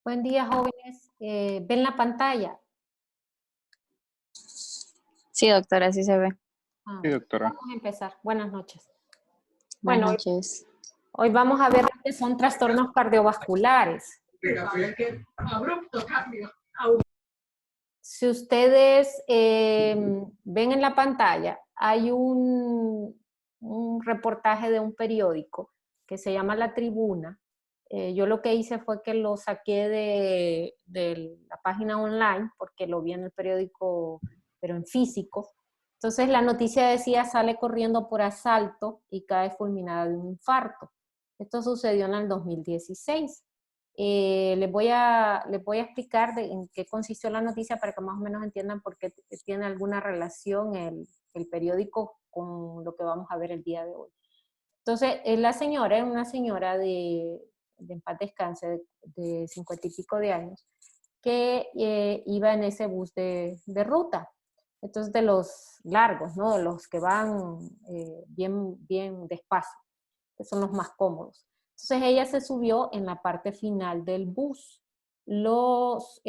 Buen día, jóvenes. ¿Ven la pantalla? Sí, doctora, así se ve. Ah, Sí, bueno. doctora. Vamos a empezar. Buenas noches. Buenas Bueno, noches. hoy vamos a ver lo que son trastornos cardiovasculares. Abrupto cambio. Si ustedes ven en la pantalla, hay un reportaje de un periódico que se llama La Tribuna. Yo lo que hice fue que lo saqué de la página online porque lo vi en el periódico, pero en físico. Entonces la noticia decía: sale corriendo por asalto y cae fulminada de un infarto. Esto sucedió en el 2016. Les voy a explicar en qué consistió la noticia para que más o menos entiendan por qué tiene alguna relación el periódico con lo que vamos a ver el día de hoy. Entonces, la señora es una señora en paz descanse, de 50 y pico de años, que iba en ese bus de ruta. Entonces, de los largos, ¿no? De los que van bien despacio, que son los más cómodos. Entonces ella se subió en la parte final del bus. Los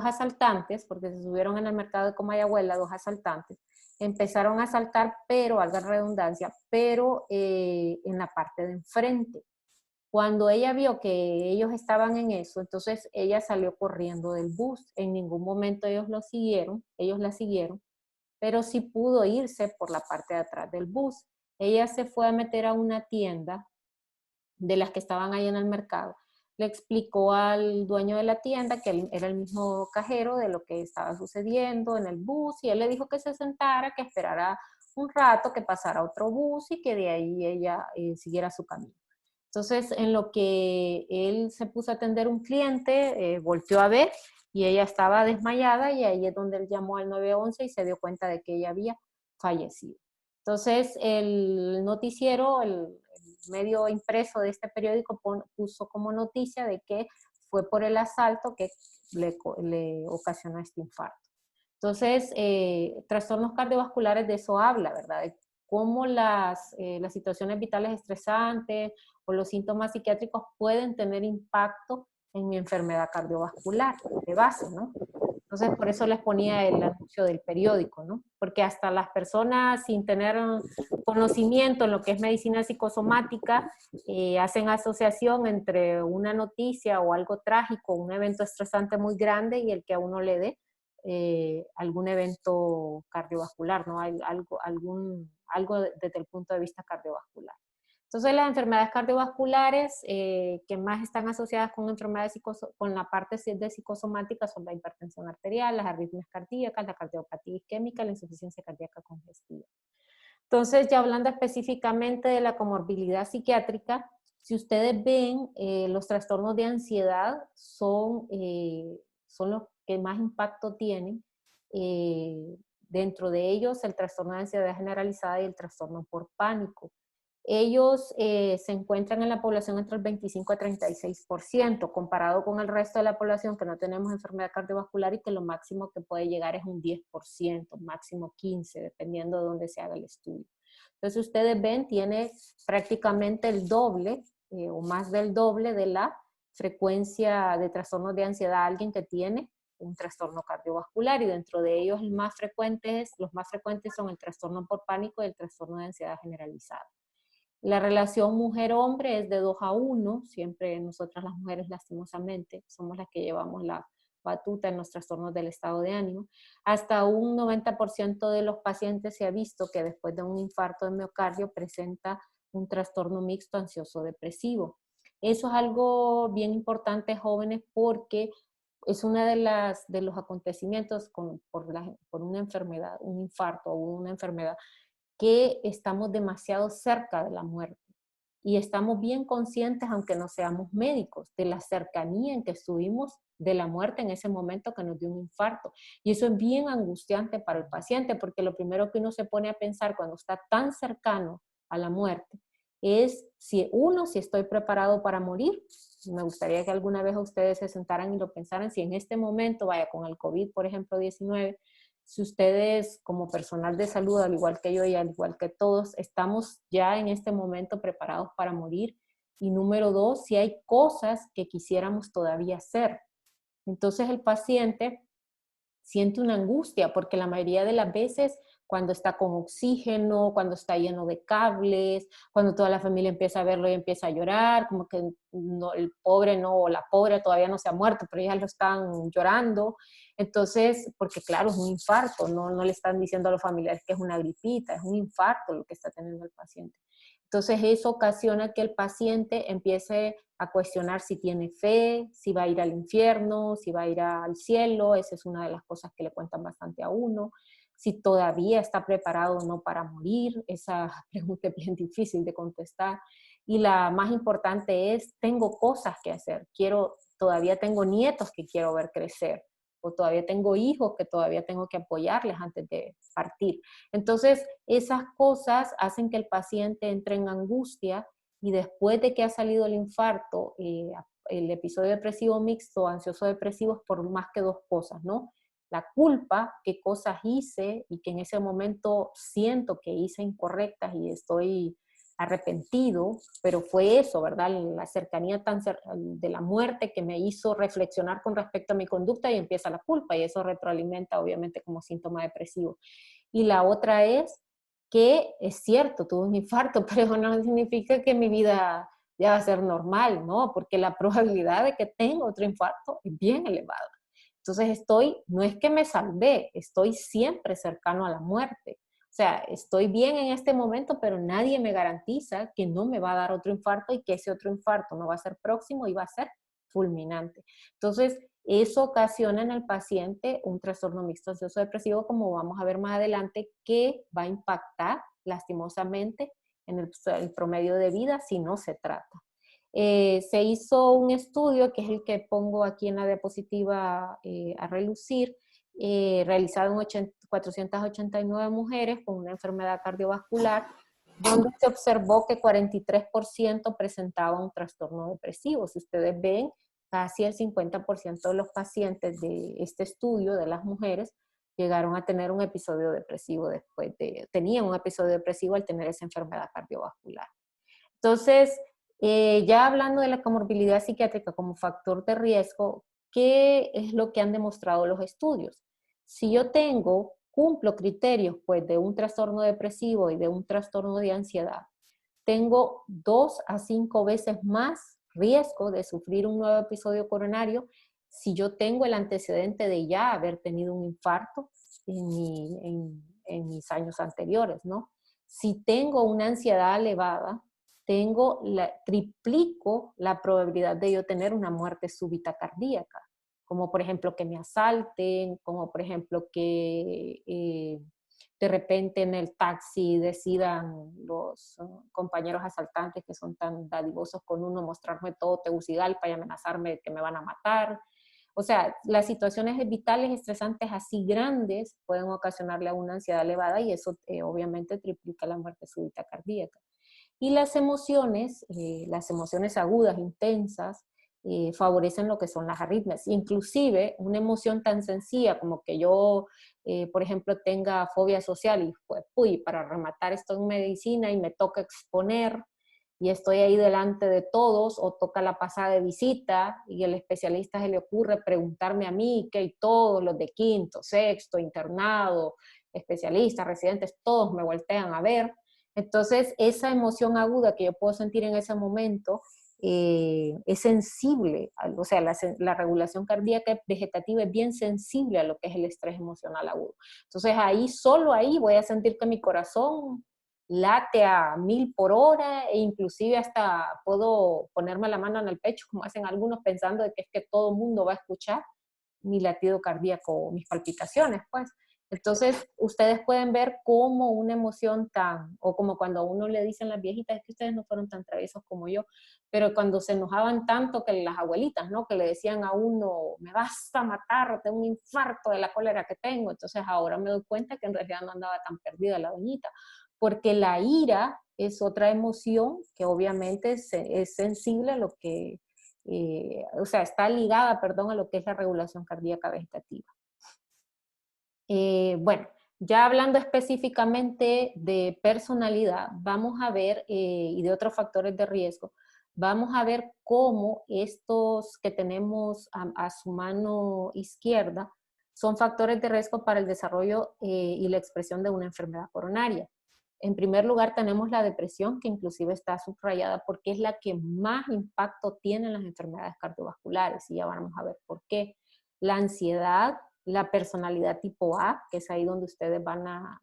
asaltantes, porque se subieron en el mercado de Comayagüela, dos asaltantes, empezaron a asaltar, pero, valga la redundancia, pero en la parte de enfrente. Cuando ella vio que ellos estaban en eso, entonces ella salió corriendo del bus. En ningún momento ellos la siguieron, pero sí pudo irse por la parte de atrás del bus. Ella se fue a meter a una tienda de las que estaban ahí en el mercado. Le explicó al dueño de la tienda que él era el mismo cajero de lo que estaba sucediendo en el bus, y él le dijo que se sentara, que esperara un rato, que pasara otro bus y que de ahí ella siguiera su camino. Entonces, en lo que él se puso a atender un cliente, volteó a ver y ella estaba desmayada, y ahí es donde él llamó al 911 y se dio cuenta de que ella había fallecido. Entonces, el noticiero, el medio impreso de este periódico, puso como noticia de que fue por el asalto que le ocasionó este infarto. Entonces, trastornos cardiovasculares, de eso habla, ¿verdad? De cómo las situaciones vitales estresantes o los síntomas psiquiátricos pueden tener impacto en mi enfermedad cardiovascular de base, ¿no? Entonces, por eso les ponía el anuncio del periódico, ¿no? Porque hasta las personas sin tener conocimiento en lo que es medicina psicosomática hacen asociación entre una noticia o algo trágico, un evento estresante muy grande, y el que a uno le dé algún evento cardiovascular, ¿no? Algo desde el punto de vista cardiovascular. Entonces, las enfermedades cardiovasculares que más están asociadas con enfermedades con la parte de psicosomática son la hipertensión arterial, las arritmias cardíacas, la cardiopatía isquémica, la insuficiencia cardíaca congestiva. Entonces, ya hablando específicamente de la comorbilidad psiquiátrica, si ustedes ven, los trastornos de ansiedad son los que más impacto tienen. Dentro de ellos, el trastorno de ansiedad generalizada y el trastorno por pánico. Ellos se encuentran en la población entre el 25 a 36%, comparado con el resto de la población que no tenemos enfermedad cardiovascular, y que lo máximo que puede llegar es un 10%, máximo 15%, dependiendo de dónde se haga el estudio. Entonces, ustedes ven, tiene prácticamente el doble o más del doble de la frecuencia de trastornos de ansiedad alguien que tiene un trastorno cardiovascular, y dentro de ellos los más frecuentes son el trastorno por pánico y el trastorno de ansiedad generalizada. La relación mujer-hombre es de 2 a 1. Siempre nosotras las mujeres, lastimosamente, somos las que llevamos la batuta en los trastornos del estado de ánimo. Hasta un 90% de los pacientes se ha visto que después de un infarto de miocardio presenta un trastorno mixto ansioso-depresivo. Eso es algo bien importante, jóvenes, porque es una de los acontecimientos por una enfermedad, un infarto o una enfermedad, que estamos demasiado cerca de la muerte, y estamos bien conscientes, aunque no seamos médicos, de la cercanía en que estuvimos de la muerte en ese momento que nos dio un infarto. Y eso es bien angustiante para el paciente, porque lo primero que uno se pone a pensar cuando está tan cercano a la muerte es si estoy preparado para morir. Me gustaría que alguna vez ustedes se sentaran y lo pensaran, si en este momento, vaya, con el COVID, por ejemplo, 19, si ustedes como personal de salud, al igual que yo y al igual que todos, estamos ya en este momento preparados para morir, Y número 2, si hay cosas que quisiéramos todavía hacer. Entonces el paciente siente una angustia, porque la mayoría de las veces cuando está con oxígeno, cuando está lleno de cables, cuando toda la familia empieza a verlo y empieza a llorar, como que no, el pobre no, o la pobre todavía no se ha muerto, pero ya lo están llorando. Entonces, porque claro, es un infarto, no le están diciendo a los familiares que es una gripita, es un infarto lo que está teniendo el paciente. Entonces eso ocasiona que el paciente empiece a cuestionar si tiene fe, si va a ir al infierno, si va a ir al cielo. Esa es una de las cosas que le cuentan bastante a uno. Si todavía está preparado o no para morir, esa pregunta es bien difícil de contestar. Y la más importante es, tengo cosas que hacer, todavía tengo nietos que quiero ver crecer, o todavía tengo hijos que todavía tengo que apoyarles antes de partir. Entonces, esas cosas hacen que el paciente entre en angustia y después de que ha salido el infarto, el episodio depresivo mixto, ansioso depresivo, es por más que dos cosas, ¿no? La culpa, qué cosas hice y que en ese momento siento que hice incorrectas y estoy arrepentido, pero fue eso, ¿verdad? La cercanía de la muerte que me hizo reflexionar con respecto a mi conducta y empieza la culpa y eso retroalimenta obviamente como síntoma depresivo. Y la otra es que es cierto, tuve un infarto, pero no significa que mi vida ya va a ser normal, ¿no? Porque la probabilidad de que tenga otro infarto es bien elevada. Entonces no es que me salvé, estoy siempre cercano a la muerte. O sea, estoy bien en este momento, pero nadie me garantiza que no me va a dar otro infarto y que ese otro infarto no va a ser próximo y va a ser fulminante. Entonces, eso ocasiona en el paciente un trastorno mixto ansioso depresivo, como vamos a ver más adelante, que va a impactar lastimosamente en el promedio de vida si no se trata. Se hizo un estudio, que es el que pongo aquí en la diapositiva a relucir, realizado en 489 mujeres con una enfermedad cardiovascular, donde se observó que 43% presentaba un trastorno depresivo. Si ustedes ven, casi el 50% de los pacientes de este estudio, de las mujeres, llegaron a tener un episodio depresivo tenían un episodio depresivo al tener esa enfermedad cardiovascular. Entonces, ya hablando de la comorbilidad psiquiátrica como factor de riesgo, ¿qué es lo que han demostrado los estudios? Si yo cumplo criterios pues, de un trastorno depresivo y de un trastorno de ansiedad, tengo 2 a 5 veces más riesgo de sufrir un nuevo episodio coronario si yo tengo el antecedente de ya haber tenido un infarto en mis años anteriores, ¿no? Si tengo una ansiedad elevada, triplico la probabilidad de yo tener una muerte súbita cardíaca, como por ejemplo que me asalten, como por ejemplo que de repente en el taxi decidan los compañeros asaltantes que son tan dadivosos con uno mostrarme todo Tegucigalpa y amenazarme que me van a matar. O sea, las situaciones vitales estresantes así grandes pueden ocasionarle a una ansiedad elevada y eso obviamente triplica la muerte súbita cardíaca. Y las emociones agudas, intensas, favorecen lo que son las arritmias. Inclusive una emoción tan sencilla como que yo, por ejemplo, tenga fobia social y pues, para rematar esto en medicina y me toca exponer y estoy ahí delante de todos o toca la pasada de visita y el especialista se le ocurre preguntarme a mí, que hay todos los de quinto, sexto, internado, especialistas, residentes, todos me voltean a ver. Entonces, esa emoción aguda que yo puedo sentir en ese momento es sensible, o sea, la regulación cardíaca vegetativa es bien sensible a lo que es el estrés emocional agudo. Entonces, solo ahí voy a sentir que mi corazón late a 1000 por hora e inclusive hasta puedo ponerme la mano en el pecho, como hacen algunos, pensando de que es que todo el mundo va a escuchar mi latido cardíaco, mis palpitaciones, pues. Entonces, ustedes pueden ver cómo una emoción o como cuando a uno le dicen las viejitas, es que ustedes no fueron tan traviesos como yo, pero cuando se enojaban tanto que las abuelitas, ¿no? Que le decían a uno, me vas a matar, tengo un infarto de la cólera que tengo. Entonces, ahora me doy cuenta que en realidad no andaba tan perdida la doñita, porque la ira es otra emoción que obviamente es sensible a lo que, o sea, está ligada, perdón, a lo que es la regulación cardíaca vegetativa. Bueno, ya hablando específicamente de personalidad, vamos a ver, y de otros factores de riesgo, vamos a ver cómo estos que tenemos a su mano izquierda son factores de riesgo para el desarrollo y la expresión de una enfermedad coronaria. En primer lugar tenemos la depresión, que inclusive está subrayada porque es la que más impacto tiene en las enfermedades cardiovasculares, y ya vamos a ver por qué. La ansiedad, la personalidad tipo A, que es ahí donde ustedes van a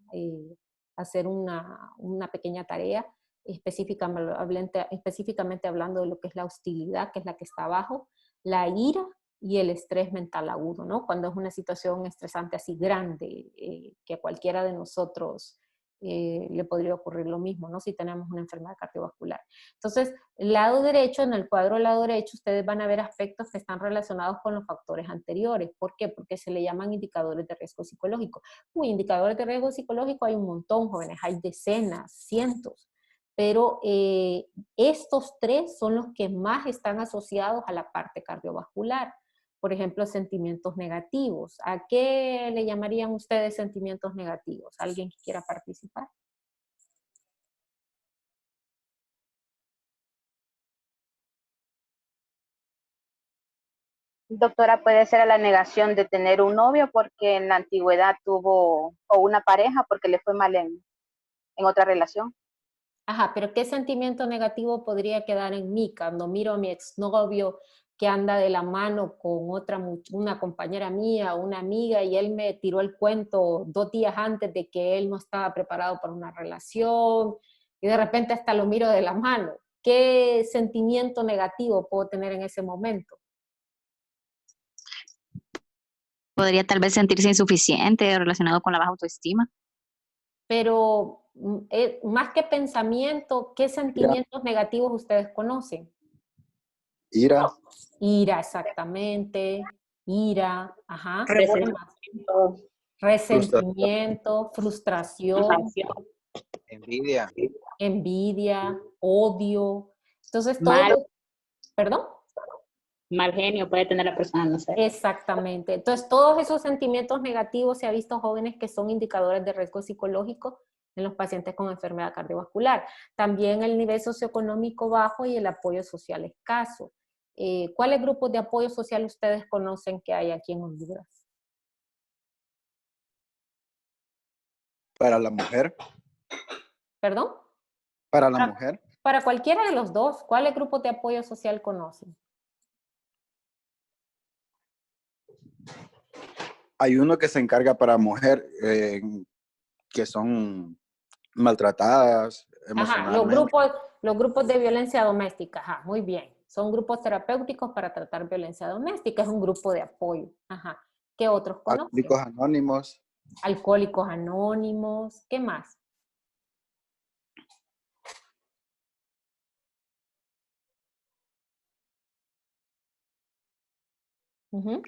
hacer una pequeña tarea, específicamente hablando de lo que es la hostilidad, que es la que está abajo, la ira y el estrés mental agudo, ¿no? Cuando es una situación estresante así grande, que a cualquiera de nosotros le podría ocurrir lo mismo, ¿no? Si tenemos una enfermedad cardiovascular. Entonces, el lado derecho, en el cuadro del lado derecho, ustedes van a ver aspectos que están relacionados con los factores anteriores. ¿Por qué? Porque se le llaman indicadores de riesgo psicológico. Uy, indicadores de riesgo psicológico hay un montón, jóvenes, hay decenas, cientos. Pero estos tres son los que más están asociados a la parte cardiovascular. Por ejemplo, sentimientos negativos. ¿A qué le llamarían ustedes sentimientos negativos? ¿Alguien que quiera participar? Doctora, puede ser a la negación de tener un novio porque en la antigüedad tuvo, o una pareja porque le fue mal en otra relación. Ajá, pero ¿qué sentimiento negativo podría quedar en mí cuando miro a mi exnovio que anda de la mano con una compañera mía, una amiga, y él me tiró el cuento 2 días antes de que él no estaba preparado para una relación, y de repente hasta lo miro de la mano? ¿Qué sentimiento negativo puedo tener en ese momento? Podría tal vez sentirse insuficiente relacionado con la baja autoestima. Pero más que pensamiento, ¿qué sentimientos negativos ustedes conocen? Ira, Ira, exactamente. Ira, ajá. ¿Qué más? frustración, Resentimiento, frustración, envidia, envidia, odio. Entonces, Mal, ¿perdón? mal genio puede tener la persona, no sé. Exactamente. Entonces, todos esos sentimientos negativos se ha visto, jóvenes, que son indicadores de riesgo psicológico en los pacientes con enfermedad cardiovascular. También el nivel socioeconómico bajo y el apoyo social escaso. ¿Cuáles grupos de apoyo social ustedes conocen que hay aquí en Honduras? para la mujer, ¿Perdón? para la mujer. Para cualquiera de los dos, ¿cuáles grupos de apoyo social conocen? Hay uno que se encarga para mujer que son maltratadas Ajá, emocionalmente. los grupos de violencia doméstica, ajá, muy bien. Son grupos terapéuticos para tratar violencia doméstica, es un grupo de apoyo. Ajá. ¿Qué otros conocen? Alcohólicos Anónimos, Alcohólicos Anónimos, ¿qué más? Ujú.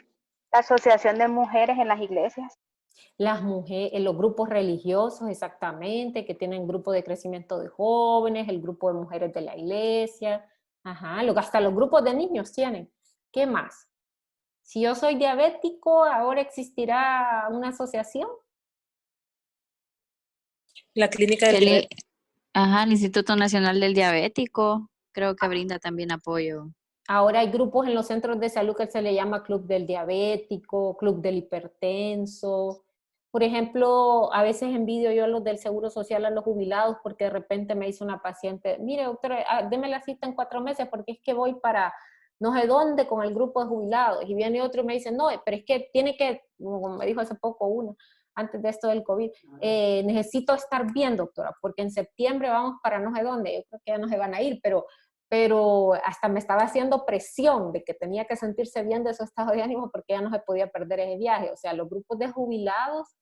La Asociación de Mujeres en las Iglesias. Las mujeres, los grupos religiosos, exactamente, que tienen grupo de crecimiento de jóvenes, el grupo de mujeres de la iglesia, ajá, hasta los grupos de niños tienen. ¿Qué más? Si yo soy diabético, ¿ahora existirá una asociación? La clínica del El, diabetes. ajá, el Instituto Nacional del Diabético creo que brinda también apoyo. Ahora hay grupos en los centros de salud que se le llama Club del Diabético, Club del Hipertenso. Por ejemplo, a veces envidio yo a los del Seguro Social, a los jubilados, porque de repente me dice una paciente, mire doctora, deme la cita en 4 meses porque es que voy para no sé dónde con el grupo de jubilados. Y viene otro y me dice, no, pero es que tiene que, como me dijo hace poco uno, antes de esto del COVID, necesito estar bien, doctora, porque en septiembre vamos para no sé dónde. Yo creo que ya no se van a ir, pero hasta me estaba haciendo presión de que tenía que sentirse bien de su estado de ánimo porque ya no se podía perder ese viaje. O sea, los grupos de jubilados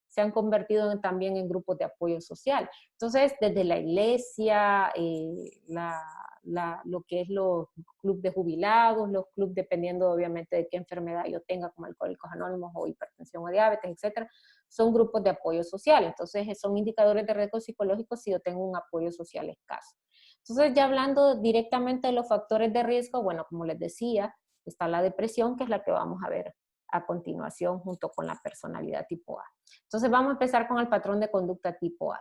se han convertido también en grupos de apoyo social. Entonces, desde la iglesia, lo que es los clubes de jubilados, los clubes dependiendo obviamente de qué enfermedad yo tenga, como Alcohólicos Anónimos o hipertensión o diabetes, etcétera, son grupos de apoyo social. Entonces, son indicadores de riesgo psicológico si yo tengo un apoyo social escaso. Entonces, ya hablando directamente de los factores de riesgo, bueno, como les decía, está la depresión, que es la que vamos a ver a continuación junto con la personalidad tipo A. Entonces, vamos a empezar con el patrón de conducta tipo A,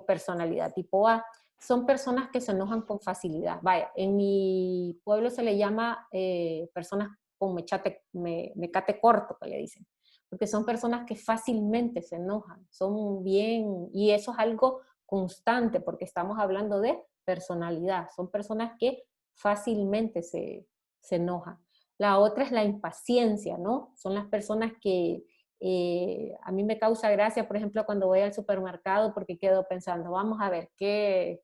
personalidad tipo A. son personas que se enojan con facilidad. Vaya, en mi pueblo se le llama personas con mecate corto, que le dicen, porque son personas que fácilmente se enojan, son bien, y eso es algo constante, porque estamos hablando de personalidad, son personas que fácilmente se enojan. La otra es la impaciencia, ¿no? Son las personas que a mí me causa gracia, por ejemplo, cuando voy al supermercado, porque quedo pensando, vamos a ver qué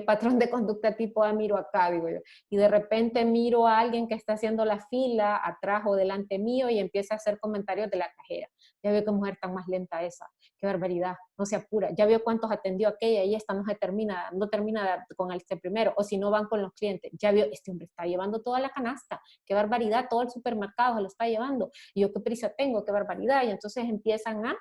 patrón de conducta tipo A miro acá, digo yo. Y de repente miro a alguien que está haciendo la fila atrás o delante mío y empieza a hacer comentarios de la cajera. Ya veo qué mujer tan más lenta esa, qué barbaridad, no se apura. Ya veo cuántos atendió aquella y esta no termina con este primero, o si no van con los clientes. Ya veo, este hombre está llevando toda la canasta, qué barbaridad, todo el supermercado se lo está llevando. Y yo qué prisa tengo, qué barbaridad. Y entonces empiezan a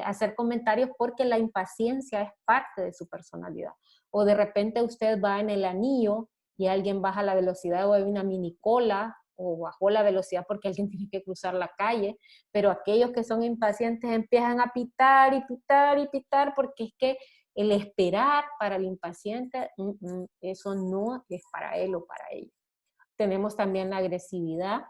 hacer comentarios porque la impaciencia es parte de su personalidad. O de repente usted va en el anillo y alguien baja la velocidad o hay una mini cola o bajó la velocidad porque alguien tiene que cruzar la calle, pero aquellos que son impacientes empiezan a pitar y pitar y pitar porque es que el esperar para el impaciente, eso no es para él o para ella. Tenemos también la agresividad,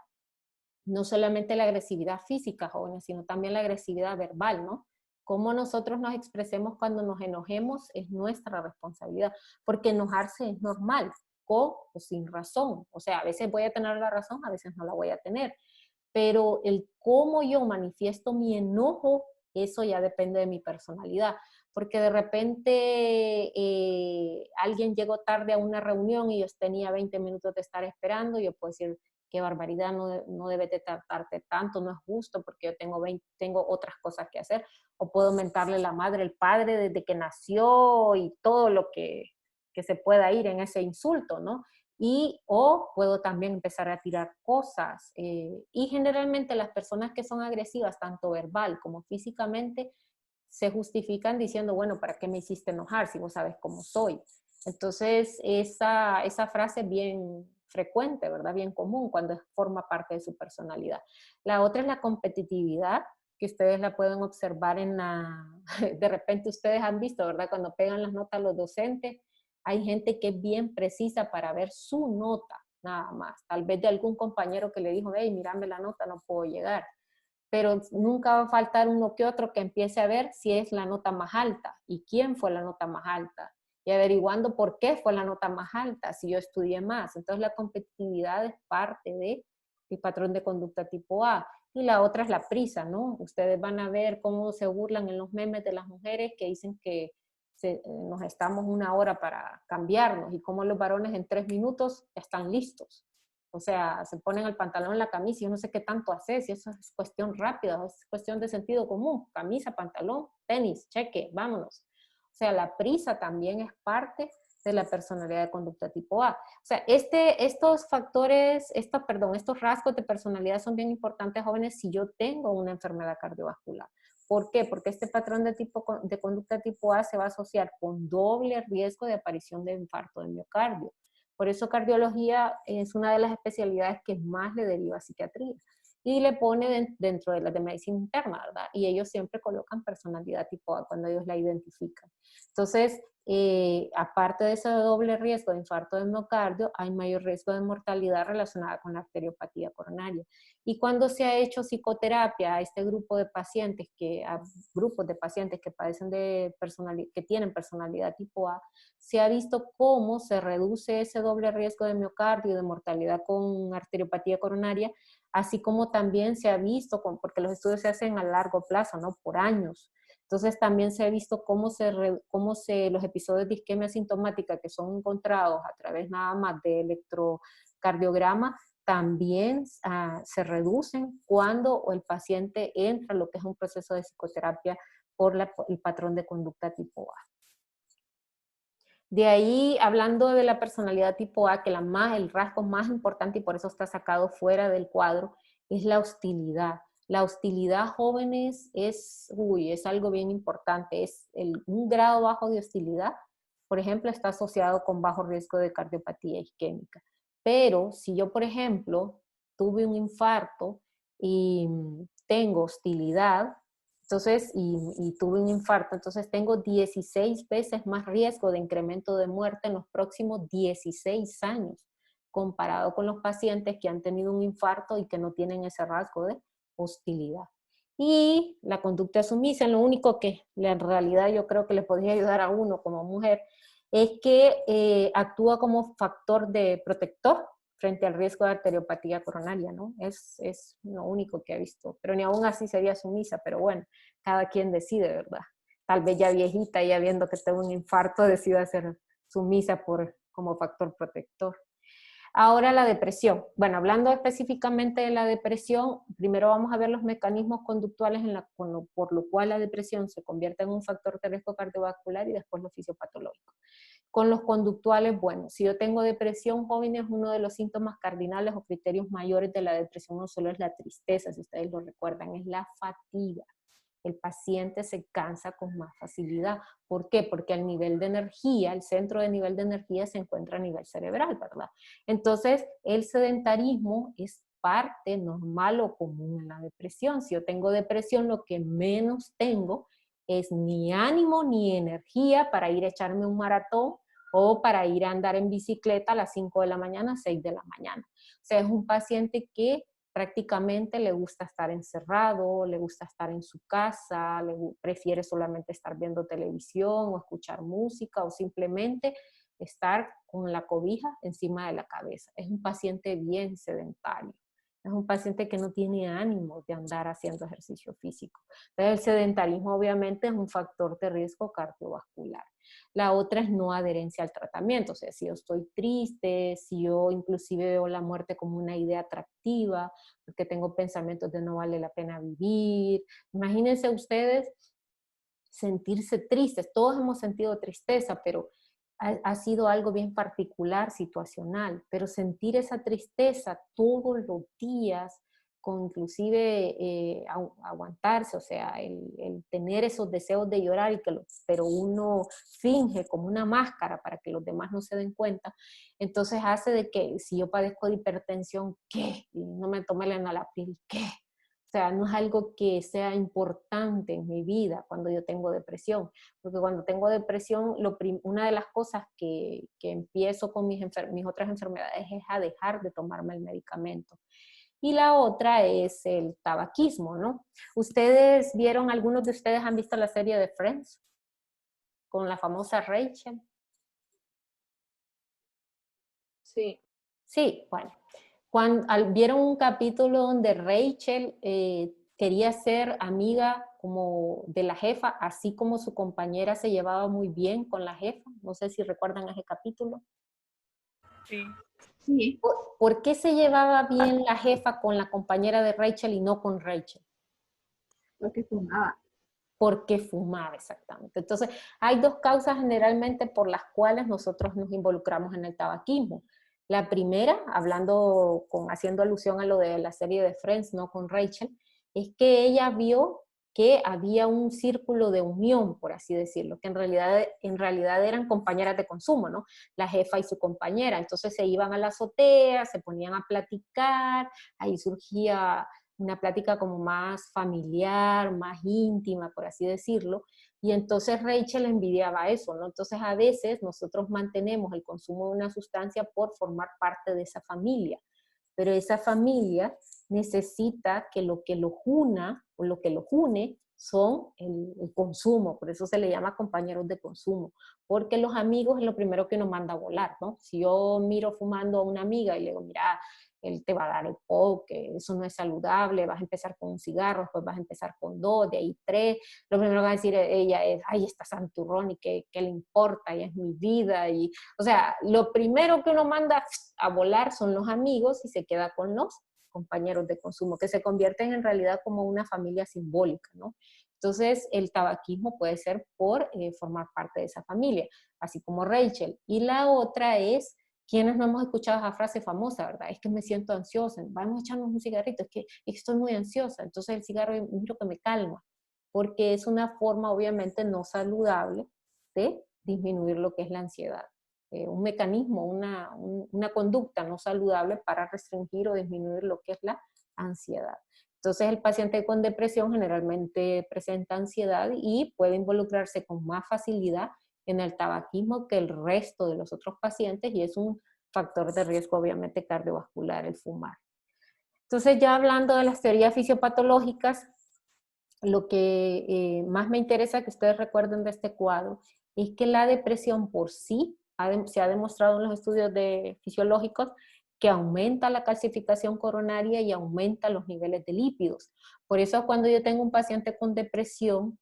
no solamente la agresividad física, jóvenes, sino también la agresividad verbal, ¿no? Cómo nosotros nos expresemos cuando nos enojemos es nuestra responsabilidad, porque enojarse es normal, con o sin razón. O sea, a veces voy a tener la razón, a veces no la voy a tener, pero el cómo yo manifiesto mi enojo, eso ya depende de mi personalidad, porque de repente alguien llegó tarde a una reunión y yo tenía 20 minutos de estar esperando, yo puedo decir, qué barbaridad, no debe de tardarte tanto, no es justo porque yo tengo otras cosas que hacer, o puedo mentarle la madre, el padre desde que nació y todo lo que se pueda ir en ese insulto, ¿no? O puedo también empezar a tirar cosas. Y generalmente las personas que son agresivas, tanto verbal como físicamente, se justifican diciendo, bueno, ¿para qué me hiciste enojar si vos sabes cómo soy? Entonces, esa frase es bien frecuente, ¿verdad? Bien común cuando forma parte de su personalidad. La otra es la competitividad, que ustedes la pueden observar de repente ustedes han visto, ¿verdad? Cuando pegan las notas los docentes, hay gente que es bien precisa para ver su nota, nada más. Tal vez de algún compañero que le dijo, hey, mírame la nota, no puedo llegar. Pero nunca va a faltar uno que otro que empiece a ver si es la nota más alta y quién fue la nota más alta y averiguando por qué fue la nota más alta, si yo estudié más. Entonces la competitividad es parte del patrón de conducta tipo A. Y la otra es la prisa, ¿no? Ustedes van a ver cómo se burlan en los memes de las mujeres que dicen que nos estamos 1 hora para cambiarnos y cómo los varones en 3 minutos ya están listos. O sea, se ponen el pantalón, la camisa, y yo no sé qué tanto hace, si eso es cuestión rápida, es cuestión de sentido común, camisa, pantalón, tenis, cheque, vámonos. O sea, la prisa también es parte de la personalidad de conducta tipo A. O sea, estos factores, estos rasgos de personalidad son bien importantes, jóvenes, si yo tengo una enfermedad cardiovascular. ¿Por qué? Porque este patrón de conducta tipo A se va a asociar con doble riesgo de aparición de infarto de miocardio. Por eso cardiología es una de las especialidades que más le deriva a psiquiatría. Y le pone dentro de las de medicina interna, ¿verdad? Y ellos siempre colocan personalidad tipo A cuando ellos la identifican. Entonces, aparte de ese doble riesgo de infarto de miocardio, hay mayor riesgo de mortalidad relacionada con la arteriopatía coronaria. Y cuando se ha hecho psicoterapia a este grupo de pacientes, grupos de pacientes que padecen que tienen personalidad tipo A, se ha visto cómo se reduce ese doble riesgo de miocardio y de mortalidad con arteriopatía coronaria, así como también se ha visto, porque los estudios se hacen a largo plazo, ¿no? Por años. Entonces también se ha visto cómo los episodios de isquemia asintomática que son encontrados a través nada más de electrocardiograma también se reducen cuando el paciente entra en lo que es un proceso de psicoterapia por el patrón de conducta tipo A. De ahí, hablando de la personalidad tipo A, que el rasgo más importante y por eso está sacado fuera del cuadro, es la hostilidad. La hostilidad, jóvenes, es algo bien importante. Un grado bajo de hostilidad, por ejemplo, está asociado con bajo riesgo de cardiopatía isquémica. Pero si yo, por ejemplo, tuve un infarto y tengo hostilidad, Entonces, y tuve un infarto, entonces tengo 16 veces más riesgo de incremento de muerte en los próximos 16 años, comparado con los pacientes que han tenido un infarto y que no tienen ese rasgo de hostilidad. Y la conducta sumisa, lo único que en realidad yo creo que le podría ayudar a uno como mujer, es que actúa como factor de protector frente al riesgo de arteriopatía coronaria, ¿no? Es lo único que he visto, pero ni aún así sería sumisa, pero bueno, cada quien decide, ¿verdad? Tal vez ya viejita, ya viendo que tengo un infarto, decida ser sumisa como factor protector. Ahora la depresión. Bueno, hablando específicamente de la depresión, primero vamos a ver los mecanismos conductuales por lo cual la depresión se convierte en un factor de riesgo cardiovascular y después lo fisiopatológico. Con los conductuales, bueno, si yo tengo depresión, jóvenes, uno de los síntomas cardinales o criterios mayores de la depresión no solo es la tristeza, si ustedes lo recuerdan, es la fatiga. El paciente se cansa con más facilidad. ¿Por qué? Porque el nivel de energía, el centro de nivel de energía se encuentra a nivel cerebral, ¿verdad? Entonces, el sedentarismo es parte normal o común en la depresión. Si yo tengo depresión, lo que menos tengo es ni ánimo ni energía para ir a echarme un maratón o para ir a andar en bicicleta a las 5 de la mañana, 6 de la mañana. O sea, es un paciente que prácticamente le gusta estar encerrado, le gusta estar en su casa, prefiere solamente estar viendo televisión o escuchar música o simplemente estar con la cobija encima de la cabeza. Es un paciente bien sedentario. Es un paciente que no tiene ánimo de andar haciendo ejercicio físico. Entonces, el sedentarismo obviamente es un factor de riesgo cardiovascular. La otra es no adherencia al tratamiento. O sea, si yo estoy triste, si yo inclusive veo la muerte como una idea atractiva, porque tengo pensamientos de no vale la pena vivir. Imagínense ustedes sentirse tristes. Todos hemos sentido tristeza, pero ha sido algo bien particular, situacional, pero sentir esa tristeza todos los días, con inclusive aguantarse, o sea, el tener esos deseos de llorar, pero uno finge como una máscara para que los demás no se den cuenta, entonces hace de que si yo padezco de hipertensión, ¿qué? Y no me tome la enalapril, ¿qué? O sea, no es algo que sea importante en mi vida cuando yo tengo depresión, porque cuando tengo depresión, una de las cosas que empiezo con mis otras enfermedades es a dejar de tomarme el medicamento. Y la otra es el tabaquismo, ¿no? Algunos de ustedes han visto la serie de Friends con la famosa Rachel. Sí. Sí, bueno. Vieron un capítulo donde Rachel quería ser amiga como de la jefa, así como su compañera se llevaba muy bien con la jefa. No sé si recuerdan ese capítulo. Sí. Sí. ¿Por qué se llevaba bien la jefa con la compañera de Rachel y no con Rachel? Porque fumaba. Porque fumaba, exactamente. Entonces, hay dos causas generalmente por las cuales nosotros nos involucramos en el tabaquismo. La primera, haciendo alusión a lo de la serie de Friends, no con Rachel, es que ella vio que había un círculo de unión, por así decirlo, que en realidad eran compañeras de consumo, ¿no? La jefa y su compañera. Entonces se iban a la azotea, se ponían a platicar, ahí surgía una plática como más familiar, más íntima, por así decirlo, y entonces Rachel envidiaba eso, ¿no? Entonces a veces nosotros mantenemos el consumo de una sustancia por formar parte de esa familia, pero esa familia necesita que lo que los una o lo que los une son el consumo, por eso se le llama compañeros de consumo, porque los amigos es lo primero que nos manda a volar, ¿no? Si yo miro fumando a una amiga y le digo, mira, él te va a dar el que eso no es saludable, vas a empezar con un cigarro, después vas a empezar con 2, de ahí 3, lo primero que va a decir ella es, ay, está santurrón y qué le importa, y es mi vida, y, o sea, lo primero que uno manda a volar son los amigos y se queda con los compañeros de consumo, que se convierten en realidad como una familia simbólica, ¿no? Entonces, el tabaquismo puede ser por formar parte de esa familia, así como Rachel. Y la otra es, ¿quiénes no hemos escuchado esa frase famosa, verdad? Es que me siento ansiosa, vamos a echarnos un cigarrito, es que estoy muy ansiosa, entonces el cigarro miro que me calma, porque es una forma obviamente no saludable de disminuir lo que es la ansiedad. Un mecanismo, una conducta no saludable para restringir o disminuir lo que es la ansiedad. Entonces el paciente con depresión generalmente presenta ansiedad y puede involucrarse con más facilidad en el tabaquismo que el resto de los otros pacientes y es un factor de riesgo obviamente cardiovascular el fumar. Entonces ya hablando de las teorías fisiopatológicas, lo que más me interesa que ustedes recuerden de este cuadro es que la depresión por sí se ha demostrado en los estudios fisiológicos que aumenta la calcificación coronaria y aumenta los niveles de lípidos. Por eso cuando yo tengo un paciente con depresión,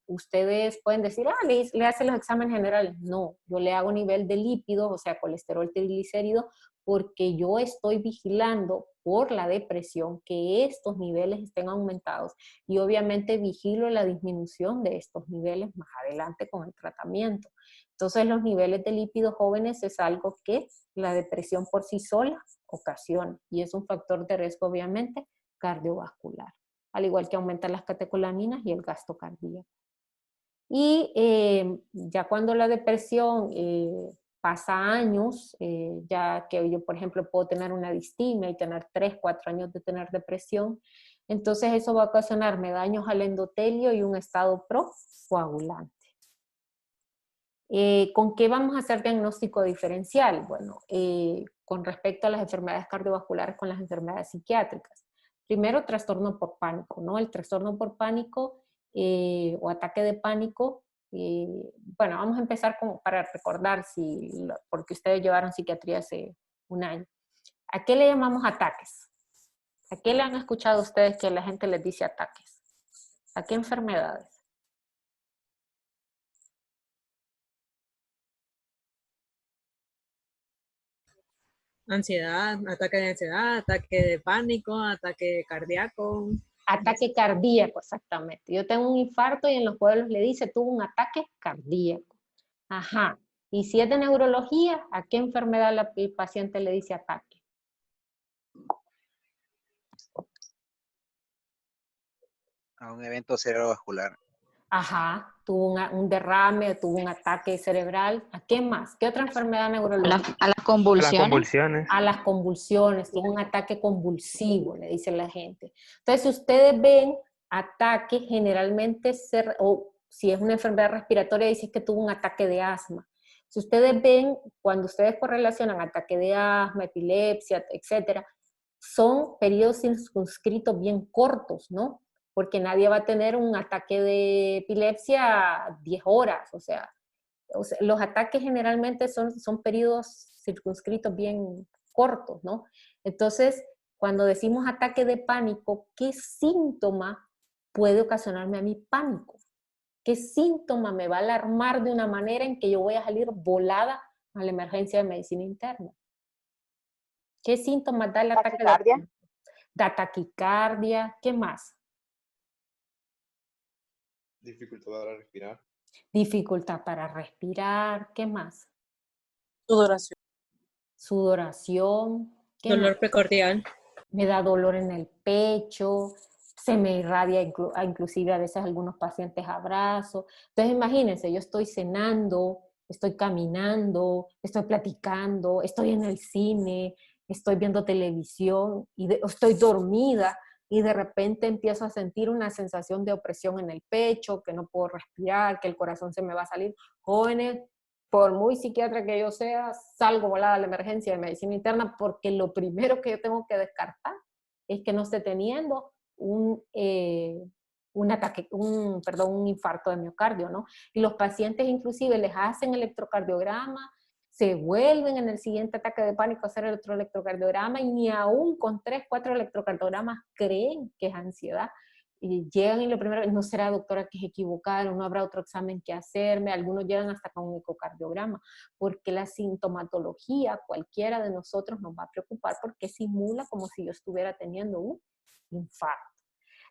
ustedes pueden decir, le hace los exámenes generales. No, yo le hago nivel de lípidos, o sea, colesterol triglicérido, porque yo estoy vigilando por la depresión que estos niveles estén aumentados y obviamente vigilo la disminución de estos niveles más adelante con el tratamiento. Entonces los niveles de lípidos jóvenes es algo que la depresión por sí sola ocasiona y es un factor de riesgo obviamente cardiovascular, al igual que aumentan las catecolaminas y el gasto cardíaco. Y ya cuando la depresión pasa años, ya que yo, por ejemplo, puedo tener una distimia y tener 3, 4 años de tener depresión, entonces eso va a ocasionarme daños al endotelio y un estado procoagulante. ¿Con qué vamos a hacer diagnóstico diferencial? Bueno, con respecto a las enfermedades cardiovasculares con las enfermedades psiquiátricas. Primero, trastorno por pánico, ¿no? El trastorno por pánico o ataque de pánico. Bueno, vamos a empezar para recordar, porque ustedes llevaron psiquiatría hace un año. ¿A qué le llamamos ataques? ¿A qué le han escuchado ustedes que la gente les dice ataques? ¿A qué enfermedades? Ansiedad, ataque de ansiedad, ataque de pánico, ataque cardíaco. Ataque cardíaco, exactamente. Yo tengo un infarto y en los pueblos le dice, tuvo un ataque cardíaco. Ajá. Y si es de neurología, ¿a qué enfermedad el paciente le dice ataque? A un evento cerebrovascular. Ajá. Tuvo un derrame, tuvo un ataque cerebral. ¿A qué más? ¿Qué otra enfermedad neurológica? A las convulsiones. A las convulsiones, tuvo un ataque convulsivo, le dice la gente. Entonces, si ustedes ven ataques, generalmente, o si es una enfermedad respiratoria, dice que tuvo un ataque de asma. Si ustedes ven, cuando ustedes correlacionan ataque de asma, epilepsia, etcétera, son periodos circunscritos bien cortos, ¿no? Porque nadie va a tener un ataque de epilepsia 10 horas, o sea, los ataques generalmente son periodos circunscritos bien cortos, ¿no? Entonces, cuando decimos ataque de pánico, ¿qué síntoma puede ocasionarme a mí pánico? ¿Qué síntoma me va a alarmar de una manera en que yo voy a salir volada a la emergencia de medicina interna? ¿Qué síntomas da el ataque de pánico? Da taquicardia, ¿qué más? Dificultad para respirar. Dificultad para respirar, ¿qué más? Sudoración. Sudoración, ¿qué Dolor más? precordial. Me da dolor en el pecho, se me irradia inclusive a veces algunos pacientes abrazos. Entonces imagínense, yo estoy cenando, estoy caminando, estoy platicando, estoy en el cine, estoy viendo televisión, estoy dormida y de repente empiezo a sentir una sensación de opresión en el pecho, que no puedo respirar, que el corazón se me va a salir. Jóvenes, por muy psiquiatra que yo sea, salgo volada a la emergencia de medicina interna porque lo primero que yo tengo que descartar es que no esté teniendo un infarto de miocardio, ¿no? Y los pacientes inclusive les hacen electrocardiograma, se vuelven en el siguiente ataque de pánico a hacer el otro electrocardiograma y ni aún con 3, 4 electrocardiogramas creen que es ansiedad. Y llegan y lo primero, no será doctora que es equivocada, no habrá otro examen que hacerme, algunos llegan hasta con un ecocardiograma, porque la sintomatología, cualquiera de nosotros nos va a preocupar porque simula como si yo estuviera teniendo un infarto.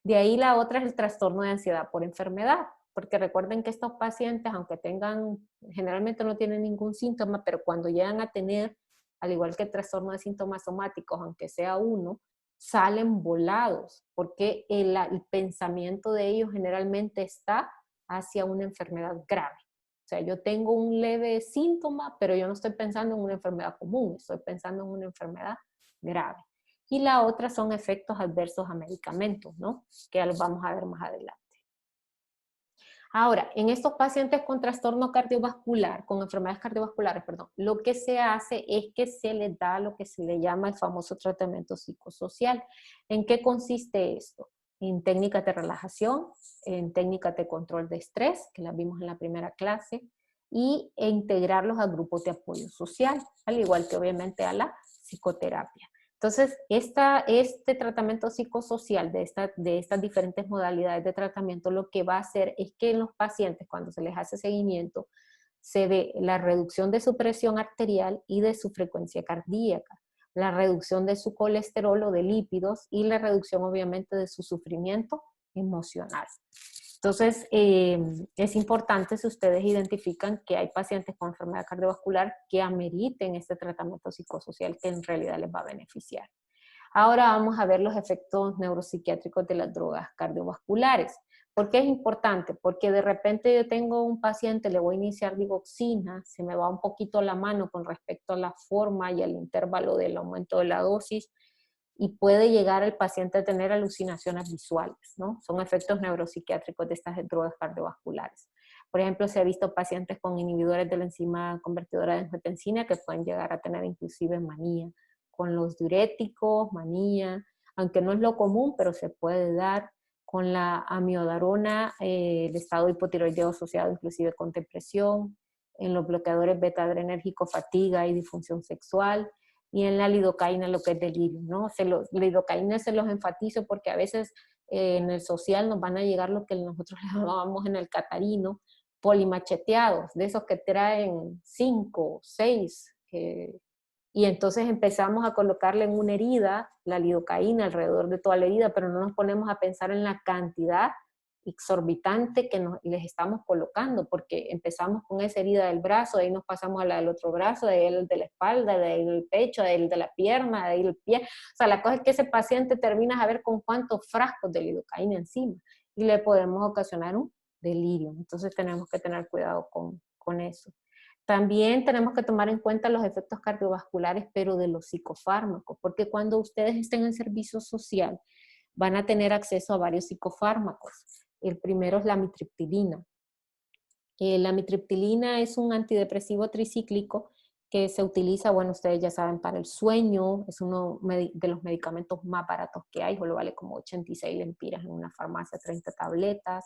De ahí la otra es el trastorno de ansiedad por enfermedad, porque recuerden que estos pacientes, aunque generalmente no tienen ningún síntoma, pero cuando llegan a tener, al igual que el trastorno de síntomas somáticos, aunque sea uno, salen volados, porque el pensamiento de ellos generalmente está hacia una enfermedad grave. O sea, yo tengo un leve síntoma, pero yo no estoy pensando en una enfermedad común, estoy pensando en una enfermedad grave. y la otra son efectos adversos a medicamentos, ¿no? Que ya los vamos a ver más adelante. Ahora, en estos pacientes con trastorno cardiovascular, con enfermedades cardiovasculares, perdón, lo que se hace es que se les da lo que se le llama el famoso tratamiento psicosocial. ¿En qué consiste esto? En técnicas de relajación, en técnicas de control de estrés, que las vimos en la primera clase, e integrarlos a grupos de apoyo social, al igual que obviamente a la psicoterapia. Entonces, este tratamiento psicosocial de estas diferentes modalidades de tratamiento lo que va a hacer es que en los pacientes, cuando se les hace seguimiento, se ve la reducción de su presión arterial y de su frecuencia cardíaca, la reducción de su colesterol o de lípidos y la reducción obviamente de su sufrimiento emocional. Entonces, es importante si ustedes identifican que hay pacientes con enfermedad cardiovascular que ameriten este tratamiento psicosocial que en realidad les va a beneficiar. Ahora vamos a ver los efectos neuropsiquiátricos de las drogas cardiovasculares. ¿Por qué es importante? Porque de repente yo tengo un paciente, le voy a iniciar digoxina, se me va un poquito la mano con respecto a la forma y al intervalo del aumento de la dosis, y puede llegar el paciente a tener alucinaciones visuales, ¿no? Son efectos neuropsiquiátricos de estas drogas cardiovasculares. Por ejemplo, se ha visto pacientes con inhibidores de la enzima convertidora de angiotensina que pueden llegar a tener inclusive manía. Con los diuréticos, manía, aunque no es lo común, pero se puede dar. Con la amiodarona, el estado hipotiroideo asociado inclusive con depresión. En los bloqueadores beta-adrenérgicos, fatiga y disfunción sexual. Y en la lidocaína lo que es delirio, ¿no? La lidocaína se los enfatizo porque a veces en el social nos van a llegar lo que nosotros le llamamos en el catarino, polimacheteados, de esos que traen 5, 6, y entonces empezamos a colocarle en una herida la lidocaína alrededor de toda la herida, pero no nos ponemos a pensar en la cantidad exorbitante que les estamos colocando, porque empezamos con esa herida del brazo, de ahí nos pasamos a la del otro brazo, de ahí el de la espalda, de ahí el pecho, de ahí el de la pierna, de ahí el pie. O sea, la cosa es que ese paciente termina a ver con cuántos frascos de lidocaína encima y le podemos ocasionar un delirio. Entonces tenemos que tener cuidado con eso. También tenemos que tomar en cuenta los efectos cardiovasculares, pero de los psicofármacos, porque cuando ustedes estén en servicio social, van a tener acceso a varios psicofármacos. El primero es la amitriptilina. La amitriptilina es un antidepresivo tricíclico que se utiliza, bueno, ustedes ya saben, para el sueño. Es uno de los medicamentos más baratos que hay, solo vale como 86 lempiras en una farmacia, 30 tabletas.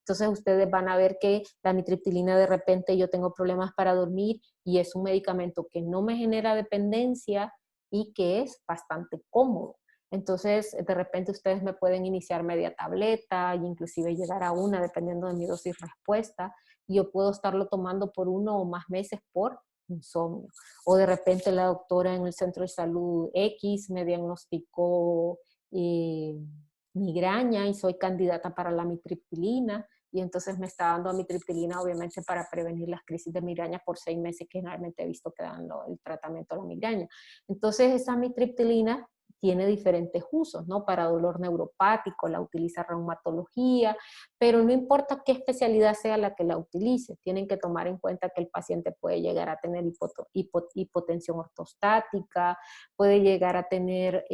Entonces ustedes van a ver que la amitriptilina de repente yo tengo problemas para dormir y es un medicamento que no me genera dependencia y que es bastante cómodo. Entonces, de repente ustedes me pueden iniciar media tableta e inclusive llegar a una dependiendo de mi dosis respuesta. Y yo puedo estarlo tomando por 1 o más meses por insomnio. O de repente la doctora en el centro de salud X me diagnosticó migraña y soy candidata para la amitriptilina. Y entonces me está dando amitriptilina obviamente para prevenir las crisis de migraña por 6 meses que generalmente he visto que dan el tratamiento a la migraña. Entonces esa amitriptilina tiene diferentes usos, ¿no? Para dolor neuropático, la utiliza reumatología, pero no importa qué especialidad sea la que la utilice, tienen que tomar en cuenta que el paciente puede llegar a tener hipotensión ortostática, puede llegar a tener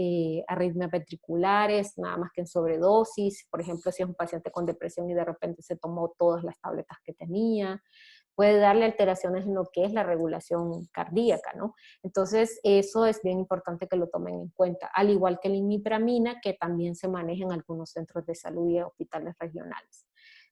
arritmias ventriculares, nada más que en sobredosis. Por ejemplo, si es un paciente con depresión y de repente se tomó todas las tabletas que tenía, puede darle alteraciones en lo que es la regulación cardíaca, ¿no? Entonces, eso es bien importante que lo tomen en cuenta, al igual que la imipramina, que también se maneja en algunos centros de salud y hospitales regionales.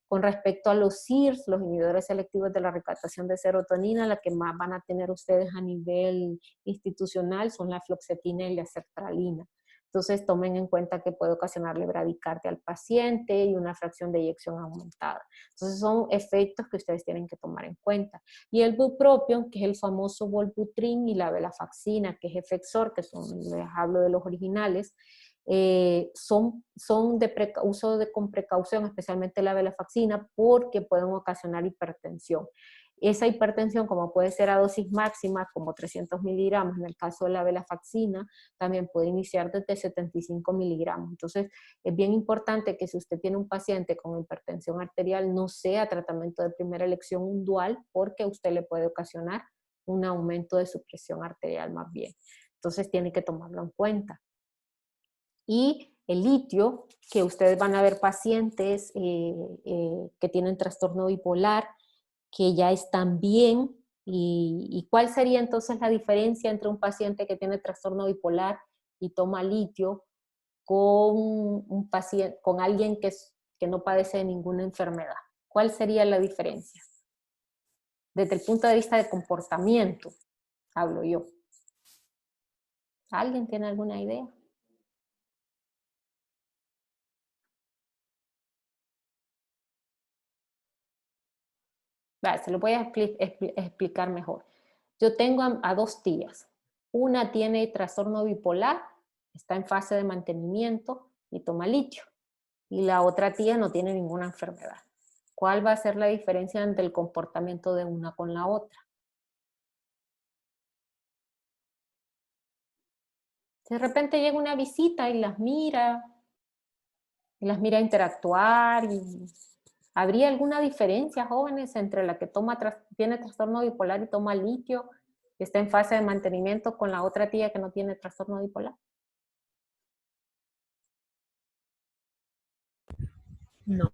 Con respecto a los SIRS, los inhibidores selectivos de la recaptación de serotonina, la que más van a tener ustedes a nivel institucional son la fluoxetina y la sertralina. Entonces tomen en cuenta que puede ocasionarle bradicardia al paciente y una fracción de eyección aumentada. Entonces son efectos que ustedes tienen que tomar en cuenta. Y el bupropion, que es el famoso Volbutrin, y la venlafaxina, que es Effexor, que son, les hablo de los originales, son de uso con precaución, especialmente la venlafaxina, porque pueden ocasionar hipertensión. Esa hipertensión, como puede ser a dosis máxima, como 300 miligramos, en el caso de la venlafaxina, también puede iniciar desde 75 miligramos. Entonces, es bien importante que si usted tiene un paciente con hipertensión arterial, no sea tratamiento de primera elección un dual, porque a usted le puede ocasionar un aumento de su presión arterial más bien. Entonces, tiene que tomarlo en cuenta. Y el litio, que ustedes van a ver pacientes que tienen trastorno bipolar, que ya están bien. ¿Y cuál sería entonces la diferencia entre un paciente que tiene trastorno bipolar y toma litio con un paciente, con alguien que no padece de ninguna enfermedad? ¿Cuál sería la diferencia? Desde el punto de vista de comportamiento, hablo yo. ¿Alguien tiene alguna idea? Vale, se lo voy a explicar mejor. Yo tengo a dos tías. Una tiene trastorno bipolar, está en fase de mantenimiento y toma litio. Y la otra tía no tiene ninguna enfermedad. ¿Cuál va a ser la diferencia entre el comportamiento de una con la otra? De repente llega una visita y las mira interactuar. ¿Habría alguna diferencia, jóvenes, entre la que tiene trastorno bipolar y toma litio, que está en fase de mantenimiento, con la otra tía que no tiene trastorno bipolar? No.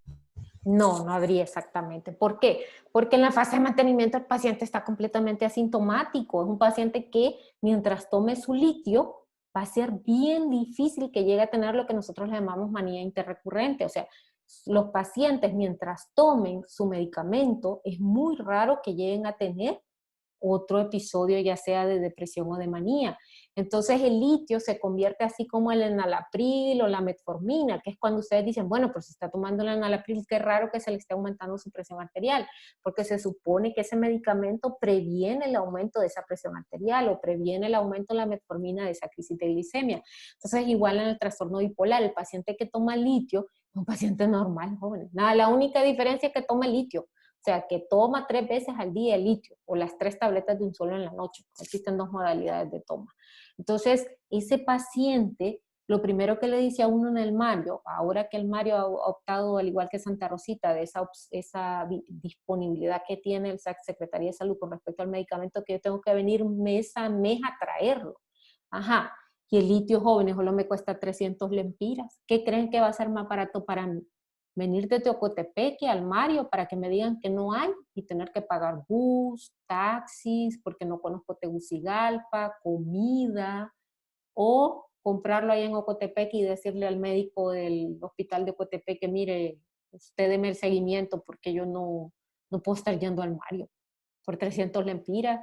No, no habría exactamente. ¿Por qué? Porque en la fase de mantenimiento el paciente está completamente asintomático. Es un paciente que mientras tome su litio va a ser bien difícil que llegue a tener lo que nosotros le llamamos manía interrecurrente. O sea, los pacientes mientras tomen su medicamento es muy raro que lleguen a tener otro episodio, ya sea de depresión o de manía. Entonces el litio se convierte así como el enalapril o la metformina, que es cuando ustedes dicen, bueno, pero si está tomando el enalapril, qué raro que se le esté aumentando su presión arterial, porque se supone que ese medicamento previene el aumento de esa presión arterial o previene el aumento de la metformina de esa crisis de glicemia. Entonces igual en el trastorno bipolar, el paciente que toma litio es un paciente normal, jóvenes. Nada, la única diferencia es que toma litio. O sea, que toma 3 veces al día el litio o las 3 tabletas de un solo en la noche. Existen 2 modalidades de toma. Entonces, ese paciente, lo primero que le dice a uno en el Mario, ahora que el Mario ha optado, al igual que Santa Rosita, de esa disponibilidad que tiene la Secretaría de Salud con respecto al medicamento, que yo tengo que venir mes a mes a traerlo. Ajá. Y el litio, jóvenes, solo me cuesta 300 lempiras. ¿Qué creen que va a ser más barato para mí? Venir de Teocotepeque al Mario para que me digan que no hay y tener que pagar bus, taxis, porque no conozco Tegucigalpa, comida, o comprarlo ahí en Ocotepeque y decirle al médico del hospital de Ocotepeque, mire, usted deme el seguimiento porque yo no puedo estar yendo al Mario por 300 lempiras,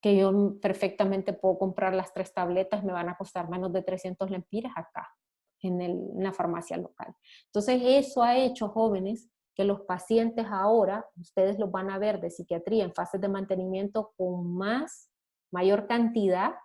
que yo perfectamente puedo comprar las 3 tabletas, me van a costar menos de 300 lempiras acá en la farmacia local. Entonces eso ha hecho, jóvenes, que los pacientes ahora, ustedes los van a ver de psiquiatría en fases de mantenimiento con mayor cantidad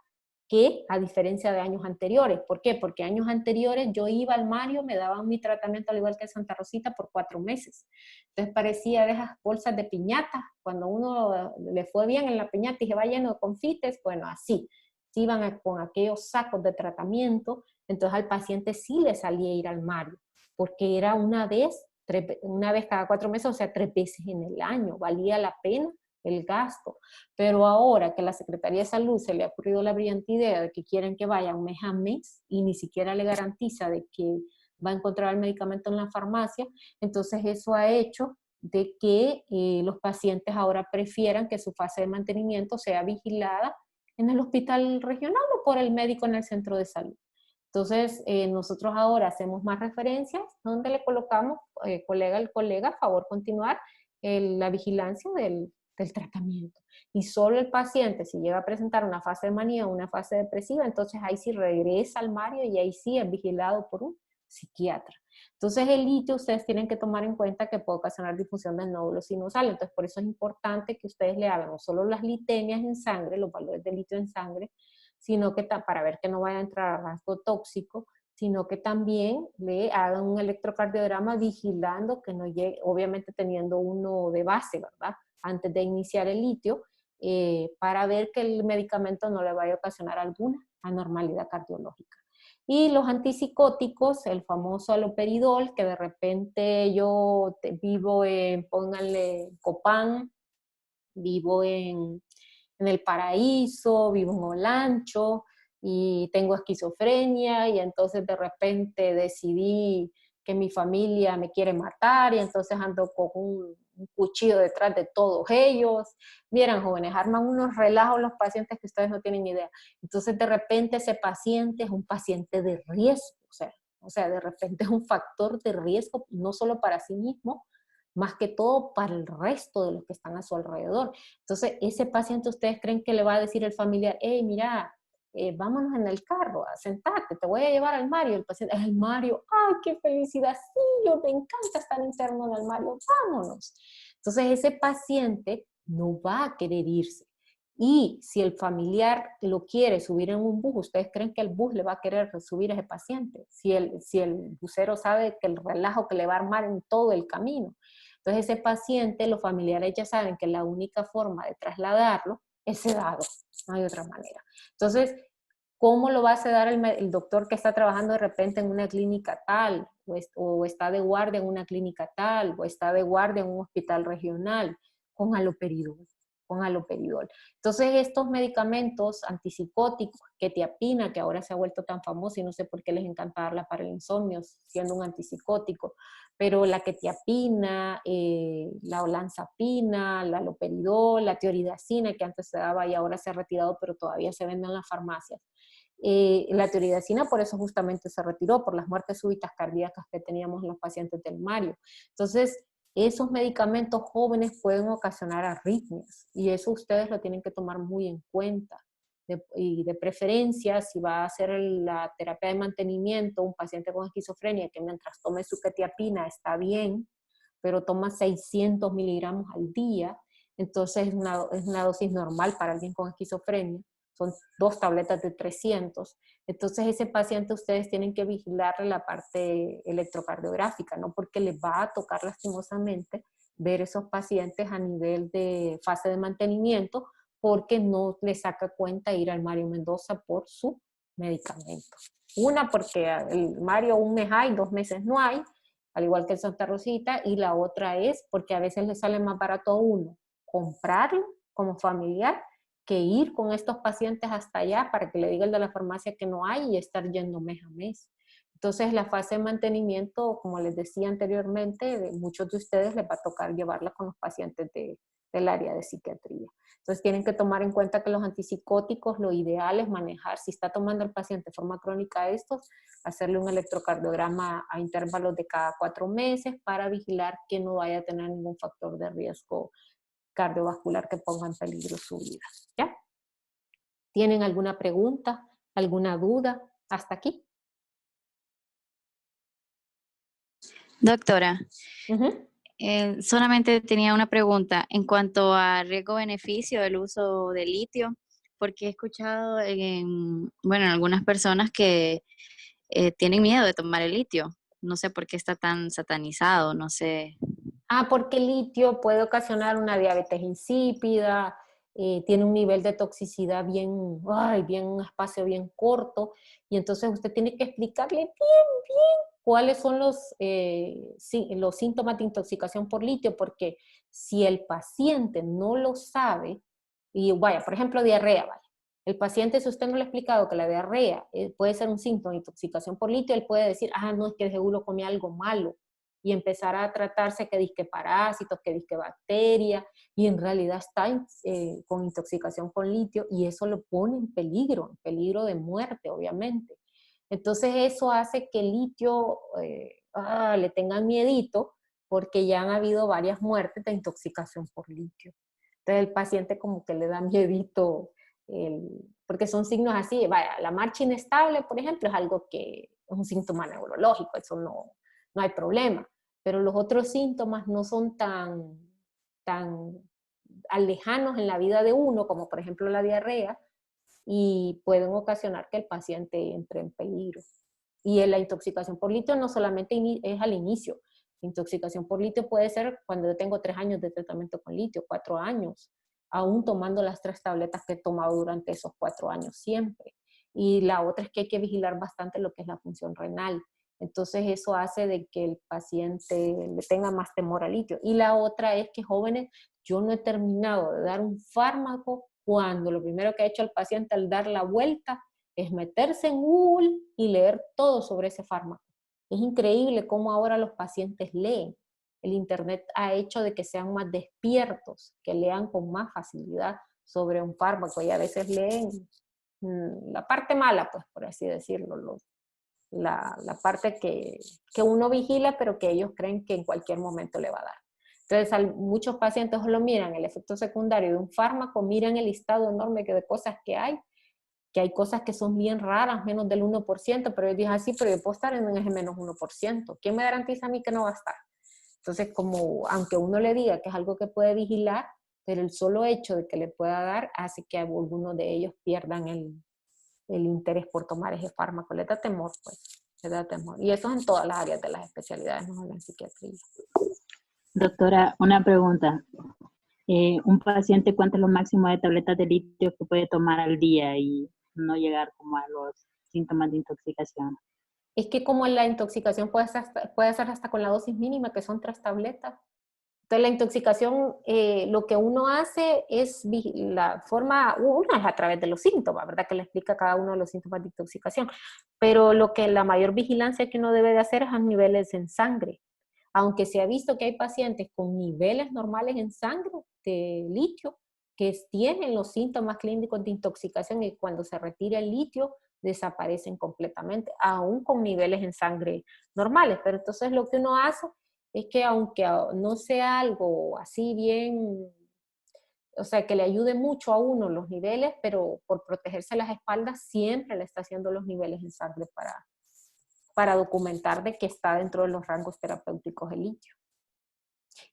que a diferencia de años anteriores. ¿Por qué? Porque años anteriores yo iba al Mario, me daban mi tratamiento al igual que Santa Rosita por 4 meses. Entonces parecía de esas bolsas de piñata, cuando uno le fue bien en la piñata y se va lleno de confites, bueno, así. Si iban con aquellos sacos de tratamiento, entonces al paciente sí le salía ir al Mario, porque era una vez cada 4 meses, o sea, 3 veces en el año, valía la pena el gasto. Pero ahora que la Secretaría de Salud se le ha ocurrido la brillante idea de que quieren que vayan mes a mes y ni siquiera le garantiza de que va a encontrar el medicamento en la farmacia, entonces eso ha hecho de que los pacientes ahora prefieran que su fase de mantenimiento sea vigilada en el hospital regional o por el médico en el centro de salud. Entonces, nosotros ahora hacemos más referencias donde le colocamos, colega, favor continuar la vigilancia del tratamiento. Y solo el paciente, si llega a presentar una fase de manía o una fase depresiva, entonces ahí sí regresa al Mario y ahí sí es vigilado por un psiquiatra. Entonces el litio ustedes tienen que tomar en cuenta que puede ocasionar difusión del nódulo sinusal, entonces por eso es importante que ustedes le hagan no solo las litemias en sangre, los valores de litio en sangre, sino que para ver que no vaya a entrar a rasgo tóxico, sino que también le hagan un electrocardiograma vigilando que no llegue, obviamente teniendo uno de base, ¿verdad? Antes de iniciar el litio, para ver que el medicamento no le vaya a ocasionar alguna anormalidad cardiológica. Y los antipsicóticos, el famoso haloperidol, que de repente yo vivo en, pónganle Copán, vivo en El Paraíso, vivo en Olancho, y tengo esquizofrenia y entonces de repente decidí que mi familia me quiere matar y entonces ando con un cuchillo detrás de todos ellos. Vieran, jóvenes, arman unos relajos los pacientes que ustedes no tienen idea. Entonces de repente ese paciente es un paciente de riesgo, o sea, de repente es un factor de riesgo no solo para sí mismo, más que todo para el resto de los que están a su alrededor. Entonces, ese paciente, ¿ustedes creen que le va a decir el familiar, hey, mira, vámonos en el carro, sentate, te voy a llevar al Mario? El paciente, el Mario, ¡ay, qué felicidad! Sí, yo me encanta estar interno en el Mario, vámonos. Entonces, ese paciente no va a querer irse. Y si el familiar lo quiere subir en un bus, ¿ustedes creen que el bus le va a querer subir a ese paciente? Si el busero sabe que el relajo que le va a armar en todo el camino. Entonces ese paciente, los familiares ya saben que la única forma de trasladarlo es sedado, no hay otra manera. Entonces, ¿cómo lo va a sedar el doctor que está trabajando de repente en una clínica tal, o está de guardia en una clínica tal, o está de guardia en un hospital regional? Con haloperidol. Entonces estos medicamentos antipsicóticos, quetiapina, que ahora se ha vuelto tan famoso y no sé por qué les encanta darla para el insomnio siendo un antipsicótico, pero la quetiapina, la olanzapina, la haloperidol, la tioridacina, que antes se daba y ahora se ha retirado, pero todavía se vende en las farmacias. La tioridacina por eso justamente se retiró, por las muertes súbitas cardíacas que teníamos en los pacientes del Mario. Entonces, esos medicamentos jóvenes pueden ocasionar arritmias y eso ustedes lo tienen que tomar muy en cuenta. Y de preferencia, si va a hacer la terapia de mantenimiento, un paciente con esquizofrenia que mientras tome su quetiapina está bien, pero toma 600 miligramos al día, entonces es una dosis normal para alguien con esquizofrenia, son 2 tabletas de 300. Entonces ese paciente ustedes tienen que vigilarle la parte electrocardiográfica, ¿no? Porque les va a tocar lastimosamente ver esos pacientes a nivel de fase de mantenimiento, porque no le saca cuenta ir al Mario Mendoza por su medicamento. Una, porque el Mario 1 mes hay, 2 meses no hay, al igual que el Santa Rosita, y la otra es porque a veces le sale más barato a uno comprarlo como familiar que ir con estos pacientes hasta allá para que le diga el de la farmacia que no hay y estar yendo mes a mes. Entonces la fase de mantenimiento, como les decía anteriormente, de muchos de ustedes les va a tocar llevarla con los pacientes del área de psiquiatría. Entonces tienen que tomar en cuenta que los antipsicóticos, lo ideal es manejar, si está tomando el paciente de forma crónica estos, hacerle un electrocardiograma a intervalos de cada 4 meses para vigilar que no vaya a tener ningún factor de riesgo cardiovascular que ponga en peligro su vida. ¿Ya? ¿Tienen alguna pregunta, alguna duda hasta aquí? Doctora, solamente tenía una pregunta en cuanto a riesgo-beneficio del uso de litio, porque he escuchado en algunas personas que tienen miedo de tomar el litio. No sé por qué está tan satanizado, no sé. Porque el litio puede ocasionar una diabetes insípida, tiene un nivel de toxicidad bien, un espacio bien corto, y entonces usted tiene que explicarle bien cuáles son los síntomas de intoxicación por litio, porque si el paciente no lo sabe, y por ejemplo, diarrea, el paciente, si usted no le ha explicado que la diarrea puede ser un síntoma de intoxicación por litio, él puede decir, no, es que de seguro comí algo malo, y empezar a tratarse que disque parásitos, que disque bacterias, y en realidad está con intoxicación con litio, y eso lo pone en peligro de muerte, obviamente. Entonces eso hace que el litio le tengan miedito, porque ya han habido varias muertes de intoxicación por litio. Entonces el paciente como que le da miedito, porque son signos así, la marcha inestable, por ejemplo, es algo que es un síntoma neurológico, eso no hay problema, pero los otros síntomas no son tan lejanos en la vida de uno, como por ejemplo la diarrea, y pueden ocasionar que el paciente entre en peligro. Y la intoxicación por litio no solamente es al inicio, la intoxicación por litio puede ser cuando yo tengo 3 años de tratamiento con litio, 4 años, aún tomando las 3 tabletas que he tomado durante esos 4 años siempre. Y la otra es que hay que vigilar bastante lo que es la función renal. Entonces eso hace de que el paciente le tenga más temor al litio. Y la otra es que, jóvenes, yo no he terminado de dar un fármaco cuando lo primero que ha hecho el paciente al dar la vuelta es meterse en Google y leer todo sobre ese fármaco. Es increíble cómo ahora los pacientes leen. El Internet ha hecho de que sean más despiertos, que lean con más facilidad sobre un fármaco y a veces leen la parte mala, pues por así decirlo, la parte que uno vigila, pero que ellos creen que en cualquier momento le va a dar. Entonces, muchos pacientes lo miran el efecto secundario de un fármaco, miran el listado enorme de cosas que hay cosas que son bien raras, menos del 1%, pero ellos dicen así, pero yo puedo estar en ese menos 1%. ¿Quién me garantiza a mí que no va a estar? Entonces, como aunque uno le diga que es algo que puede vigilar, pero el solo hecho de que le pueda dar hace que algunos de ellos pierdan el interés por tomar ese fármaco. Le da temor, pues. Le da temor. Y eso es en todas las áreas de las especialidades, no solo en psiquiatría. Doctora, una pregunta. ¿Un paciente cuánto es lo máximo de tabletas de litio que puede tomar al día y no llegar como a los síntomas de intoxicación? Es que como la intoxicación puede ser hasta con la dosis mínima, que son 3 tabletas. Entonces la intoxicación, lo que uno hace es, la forma, una es a través de los síntomas, ¿verdad? Que le explica cada uno de los síntomas de intoxicación. Pero la mayor vigilancia que uno debe de hacer es a niveles en sangre. Aunque se ha visto que hay pacientes con niveles normales en sangre de litio que tienen los síntomas clínicos de intoxicación y cuando se retira el litio desaparecen completamente, aún con niveles en sangre normales. Pero entonces lo que uno hace es que aunque no sea algo así bien, o sea, que le ayude mucho a uno los niveles, pero por protegerse las espaldas siempre le está haciendo los niveles en sangre para documentar de que está dentro de los rangos terapéuticos el litio.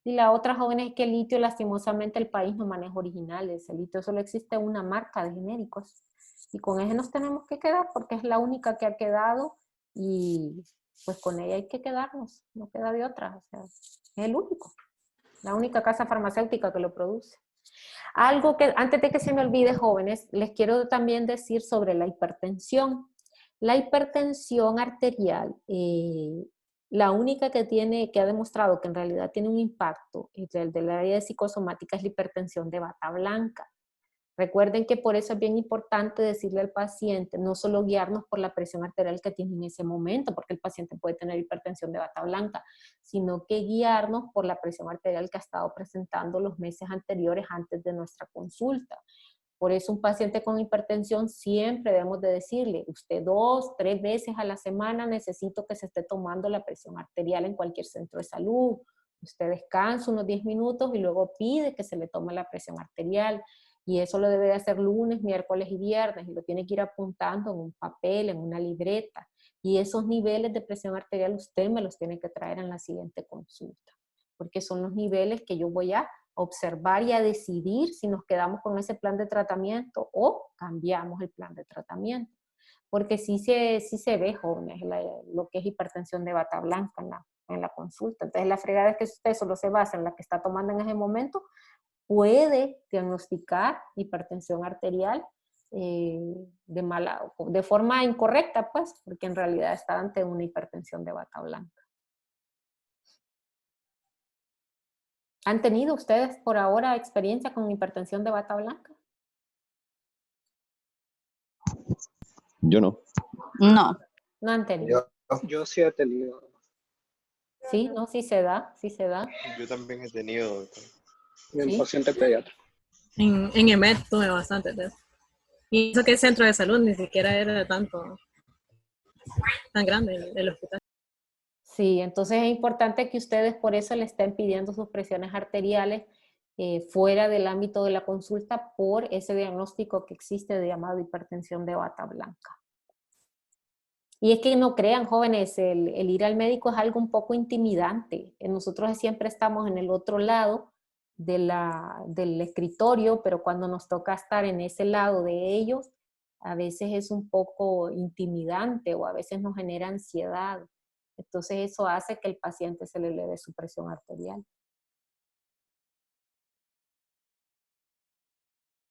Y la otra, joven, es que el litio, lastimosamente, el país no maneja originales. El litio solo existe una marca de genéricos. Y con ese nos tenemos que quedar porque es la única que ha quedado y pues con ella hay que quedarnos. No queda de otra. O sea, es el único. La única casa farmacéutica que lo produce. Algo que, antes de que se me olvide, jóvenes, les quiero también decir sobre la hipertensión. La hipertensión arterial, la única que ha demostrado que en realidad tiene un impacto el del área de psicosomática es la hipertensión de bata blanca. Recuerden que por eso es bien importante decirle al paciente, no solo guiarnos por la presión arterial que tiene en ese momento, porque el paciente puede tener hipertensión de bata blanca, sino que guiarnos por la presión arterial que ha estado presentando los meses anteriores antes de nuestra consulta. Por eso un paciente con hipertensión siempre debemos de decirle, usted 2, 3 veces a la semana necesito que se esté tomando la presión arterial en cualquier centro de salud. Usted descansa unos 10 minutos y luego pide que se le tome la presión arterial. Y eso lo debe de hacer lunes, miércoles y viernes. Y lo tiene que ir apuntando en un papel, en una libreta. Y esos niveles de presión arterial usted me los tiene que traer en la siguiente consulta. Porque son los niveles que yo voy a observar y a decidir si nos quedamos con ese plan de tratamiento o cambiamos el plan de tratamiento. Porque sí se ve, jóvenes, lo que es hipertensión de bata blanca en la consulta. Entonces la fregada es que si usted solo se basa en la que está tomando en ese momento, puede diagnosticar hipertensión arterial de forma incorrecta, pues, porque en realidad está ante una hipertensión de bata blanca. ¿Han tenido ustedes por ahora experiencia con hipertensión de bata blanca? Yo no. No. No han tenido. Yo sí he tenido. Sí, no, sí se da, sí se da. Yo también he tenido. En ¿Sí? paciente pediatra. En EMED tuve bastante de eso. Y eso que el centro de salud ni siquiera era tan grande el hospital. Sí, entonces es importante que ustedes por eso le estén pidiendo sus presiones arteriales fuera del ámbito de la consulta por ese diagnóstico que existe de llamado hipertensión de bata blanca. Y es que no crean, jóvenes, el ir al médico es algo un poco intimidante. Nosotros siempre estamos en el otro lado del escritorio, pero cuando nos toca estar en ese lado de ellos, a veces es un poco intimidante o a veces nos genera ansiedad. Entonces eso hace que el paciente se le eleve su presión arterial.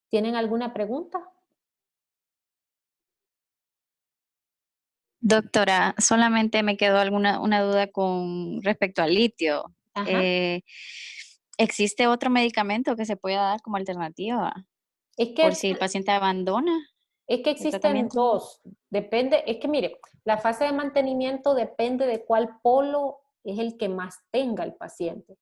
¿Tienen alguna pregunta? Doctora, solamente me quedó una duda con respecto al litio. ¿Existe otro medicamento que se pueda dar como alternativa? Es que por si el paciente abandona. Es que ¿El existen tratamiento? dos, depende, es que mire, la fase de mantenimiento depende de cuál polo es el que más tenga el paciente.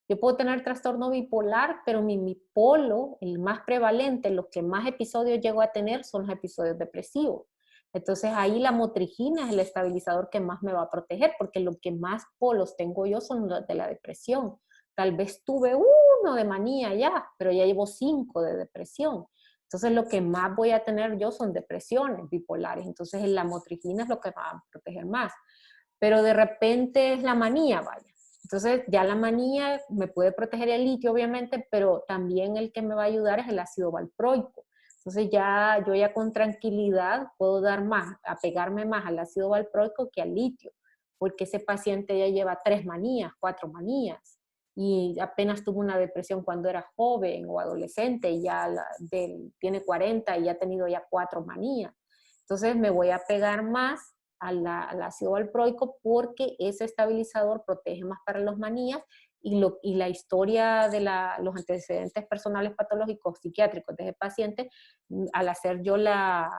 Yo puedo tener trastorno bipolar, pero mi polo, el más prevalente, los que más episodios llego a tener son los episodios depresivos. Entonces ahí la motrigina es el estabilizador que más me va a proteger, porque lo que más polos tengo yo son los de la depresión. Tal vez tuve uno de manía ya, pero ya llevo 5 de depresión. Entonces lo que más voy a tener yo son depresiones bipolares. Entonces la motrigina es lo que va a proteger más. Pero de repente es la manía, vaya. Entonces ya la manía me puede proteger el litio, obviamente, pero también el que me va a ayudar es el ácido valproico. Entonces ya yo ya con tranquilidad puedo dar más, apegarme más al ácido valproico que al litio, porque ese paciente ya lleva 3 manías, 4 manías, y apenas tuvo una depresión cuando era joven o adolescente, y ya tiene 40 y ya ha tenido ya 4 manías. Entonces me voy a pegar más al ácido valproico porque ese estabilizador protege más para las manías y la historia de los antecedentes personales patológicos psiquiátricos de ese paciente, al hacer yo la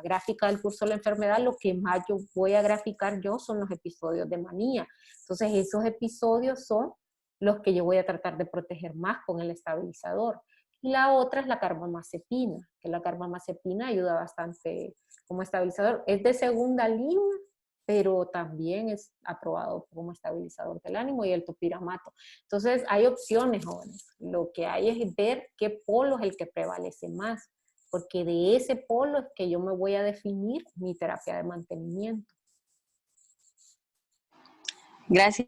gráfica del curso de la enfermedad, lo que más yo voy a graficar yo son los episodios de manía. Entonces esos episodios son los que yo voy a tratar de proteger más con el estabilizador. Y la otra es la carbamazepina, que la carbamazepina ayuda bastante como estabilizador. Es de segunda línea, pero también es aprobado como estabilizador del ánimo, y el topiramato. Entonces hay opciones, jóvenes. Lo que hay es ver qué polo es el que prevalece más, porque de ese polo es que yo me voy a definir mi terapia de mantenimiento. Gracias.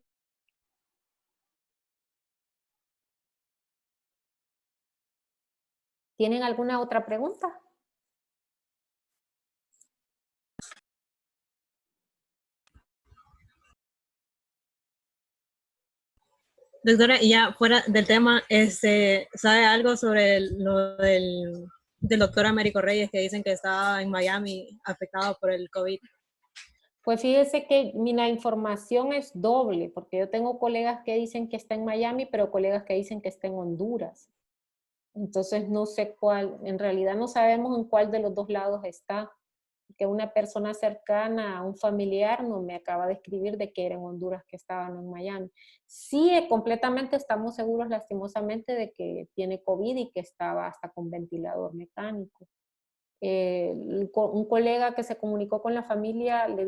¿Tienen alguna otra pregunta? Doctora, y ya fuera del tema, ¿sabe algo sobre lo del doctor Américo Reyes que dicen que estaba en Miami afectado por el COVID? Pues fíjese que la información es doble, porque yo tengo colegas que dicen que está en Miami, pero colegas que dicen que está en Honduras. Entonces no sé cuál, en realidad no sabemos en cuál de los dos lados está, que una persona cercana a un familiar no me acaba de escribir de que era en Honduras, que estaban en Miami. Sí, completamente estamos seguros lastimosamente de que tiene COVID y que estaba hasta con ventilador mecánico. Un colega que se comunicó con la familia le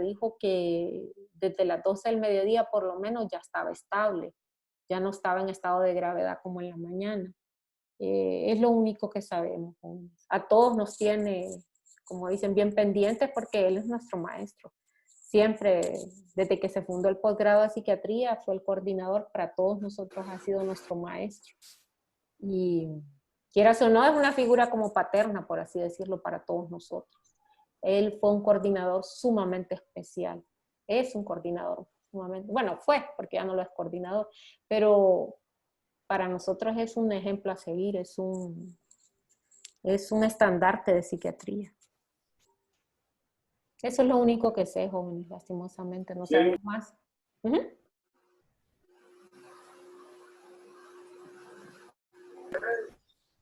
dijo que desde las 12 del mediodía por lo menos ya estaba estable, ya no estaba en estado de gravedad como en la mañana. Es lo único que sabemos. A todos nos tiene, como dicen, bien pendientes porque él es nuestro maestro. Siempre, desde que se fundó el posgrado de psiquiatría, fue el coordinador para todos nosotros, ha sido nuestro maestro. Y quieras o no, es una figura como paterna, por así decirlo, para todos nosotros. Él fue un coordinador sumamente especial. Es un coordinador sumamente, bueno, fue, porque ya no lo es coordinador, pero para nosotros es un ejemplo a seguir, es un estandarte de psiquiatría. Eso es lo único que sé, jóvenes, lastimosamente, no sabemos más.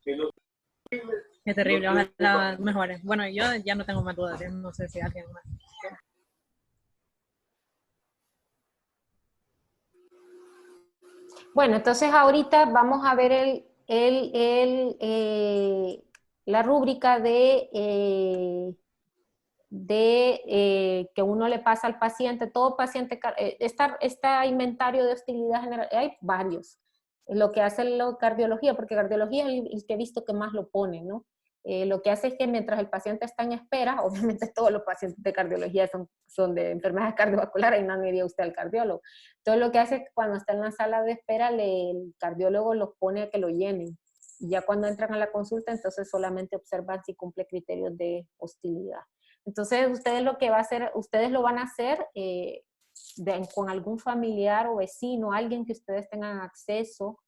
Qué terrible, ojalá mejore. Bueno, yo ya no tengo más dudas, no sé si alguien más. Bueno, entonces ahorita vamos a ver la rúbrica de que uno le pasa al paciente. Todo paciente, está inventario de hostilidad general, hay varios. Lo que hace la cardiología, porque cardiología es el que he visto que más lo pone, ¿no? Lo que hace es que mientras el paciente está en espera, obviamente todos los pacientes de cardiología son de enfermedades cardiovasculares y no iría usted al cardiólogo. Entonces lo que hace es que cuando está en la sala de espera, el cardiólogo los pone a que lo llenen. Y ya cuando entran a la consulta, entonces solamente observan si cumple criterios de hostilidad. Entonces ustedes ustedes lo van a hacer con algún familiar o vecino, alguien que ustedes tengan acceso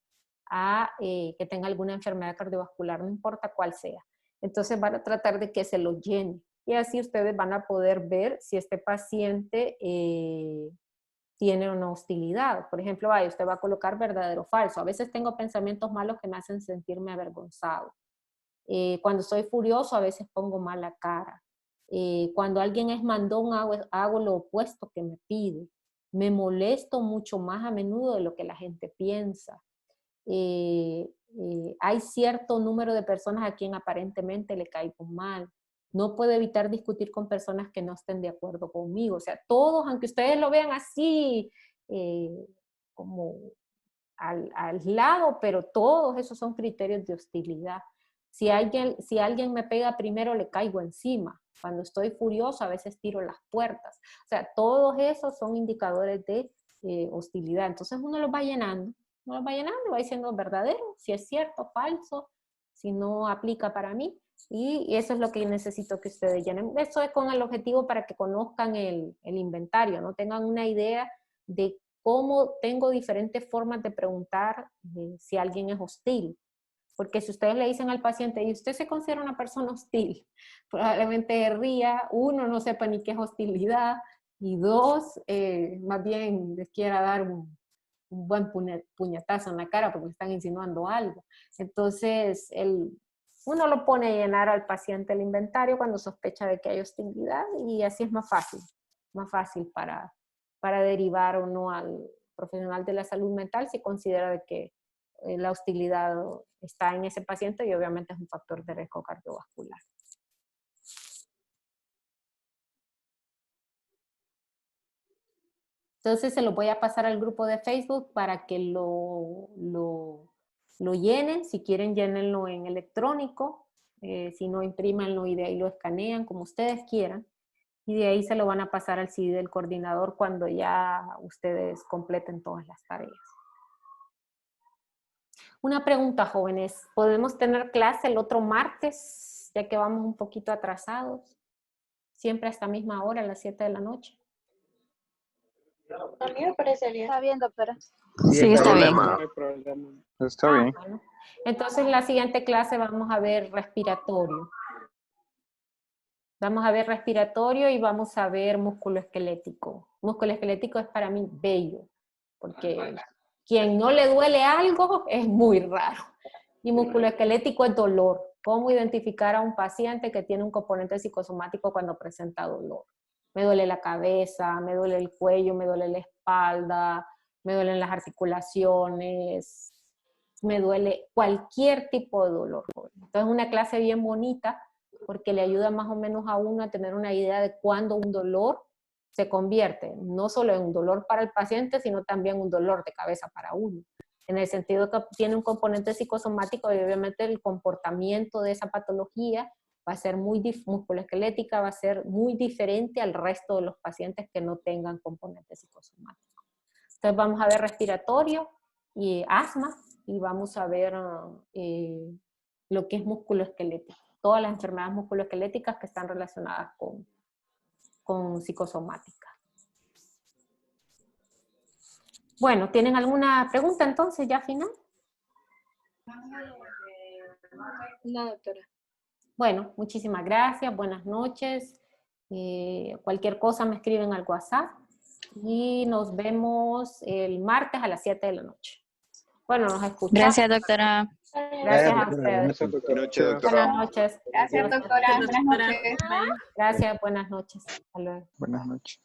a que tenga alguna enfermedad cardiovascular, no importa cuál sea. Entonces van a tratar de que se lo llene. Y así ustedes van a poder ver si este paciente tiene una hostilidad. Por ejemplo, usted va a colocar verdadero o falso. A veces tengo pensamientos malos que me hacen sentirme avergonzado. Cuando estoy furioso a veces pongo mala cara. Cuando alguien es mandón hago lo opuesto que me pide. Me molesto mucho más a menudo de lo que la gente piensa. Hay cierto número de personas a quien aparentemente le caigo mal. No puedo evitar discutir con personas que no estén de acuerdo conmigo. O sea, todos, aunque ustedes lo vean así, como al lado, pero todos esos son criterios de hostilidad. Si alguien me pega primero, le caigo encima. Cuando estoy furioso, a veces tiro las puertas. O sea, todos esos son indicadores de hostilidad. Entonces uno los va llenando y va diciendo verdadero, si es cierto, falso, si no aplica para mí. Y eso es lo que necesito que ustedes llenen. Eso es con el objetivo para que conozcan el inventario, ¿no? Tengan una idea de cómo tengo diferentes formas de preguntar si alguien es hostil. Porque si ustedes le dicen al paciente, ¿y usted se considera una persona hostil? Probablemente ría, uno, no sepa ni qué es hostilidad, y dos, más bien les quiera dar un buen puñetazo en la cara porque le están insinuando algo. Entonces, uno lo pone a llenar al paciente el inventario cuando sospecha de que hay hostilidad, y así es más fácil para derivar o no al profesional de la salud mental si considera de que la hostilidad está en ese paciente y obviamente es un factor de riesgo cardiovascular. Entonces se lo voy a pasar al grupo de Facebook para que lo llenen. Si quieren, llénenlo en electrónico. Si no, imprímanlo y de ahí lo escanean como ustedes quieran. Y de ahí se lo van a pasar al CD del coordinador cuando ya ustedes completen todas las tareas. Una pregunta, jóvenes. ¿Podemos tener clase el otro martes, ya que vamos un poquito atrasados? Siempre a esta misma hora, a las 7 de la noche. A mí me parece bien. Está bien, doctora. Sí, está bien. No hay problema. Está bien. Bueno. Entonces, en la siguiente clase vamos a ver respiratorio. Vamos a ver respiratorio y vamos a ver músculo esquelético. Músculo esquelético es para mí bello, porque quien no le duele algo es muy raro. Y músculo esquelético es dolor. ¿Cómo identificar a un paciente que tiene un componente psicosomático cuando presenta dolor? Me duele la cabeza, me duele el cuello, me duele la espalda, me duelen las articulaciones, me duele cualquier tipo de dolor. Entonces es una clase bien bonita porque le ayuda más o menos a uno a tener una idea de cuándo un dolor se convierte no solo en un dolor para el paciente, sino también un dolor de cabeza para uno. En el sentido que tiene un componente psicosomático y obviamente el comportamiento de esa patología va a ser musculoesquelética, va a ser muy diferente al resto de los pacientes que no tengan componente psicosomático. Entonces vamos a ver respiratorio y asma y vamos a ver lo que es musculoesquelético. Todas las enfermedades musculoesqueléticas que están relacionadas con psicosomática. Bueno, ¿tienen alguna pregunta entonces ya final? No, doctora. Bueno, muchísimas gracias, buenas noches. Cualquier cosa me escriben al WhatsApp y nos vemos el martes a las 7 de la noche. Bueno, nos escuchamos. Gracias, doctora. Gracias a ustedes. Buenas noches, doctora. Buenas noches. Gracias, doctora. Buenas noches. Gracias, buenas noches. Hasta luego. Buenas noches.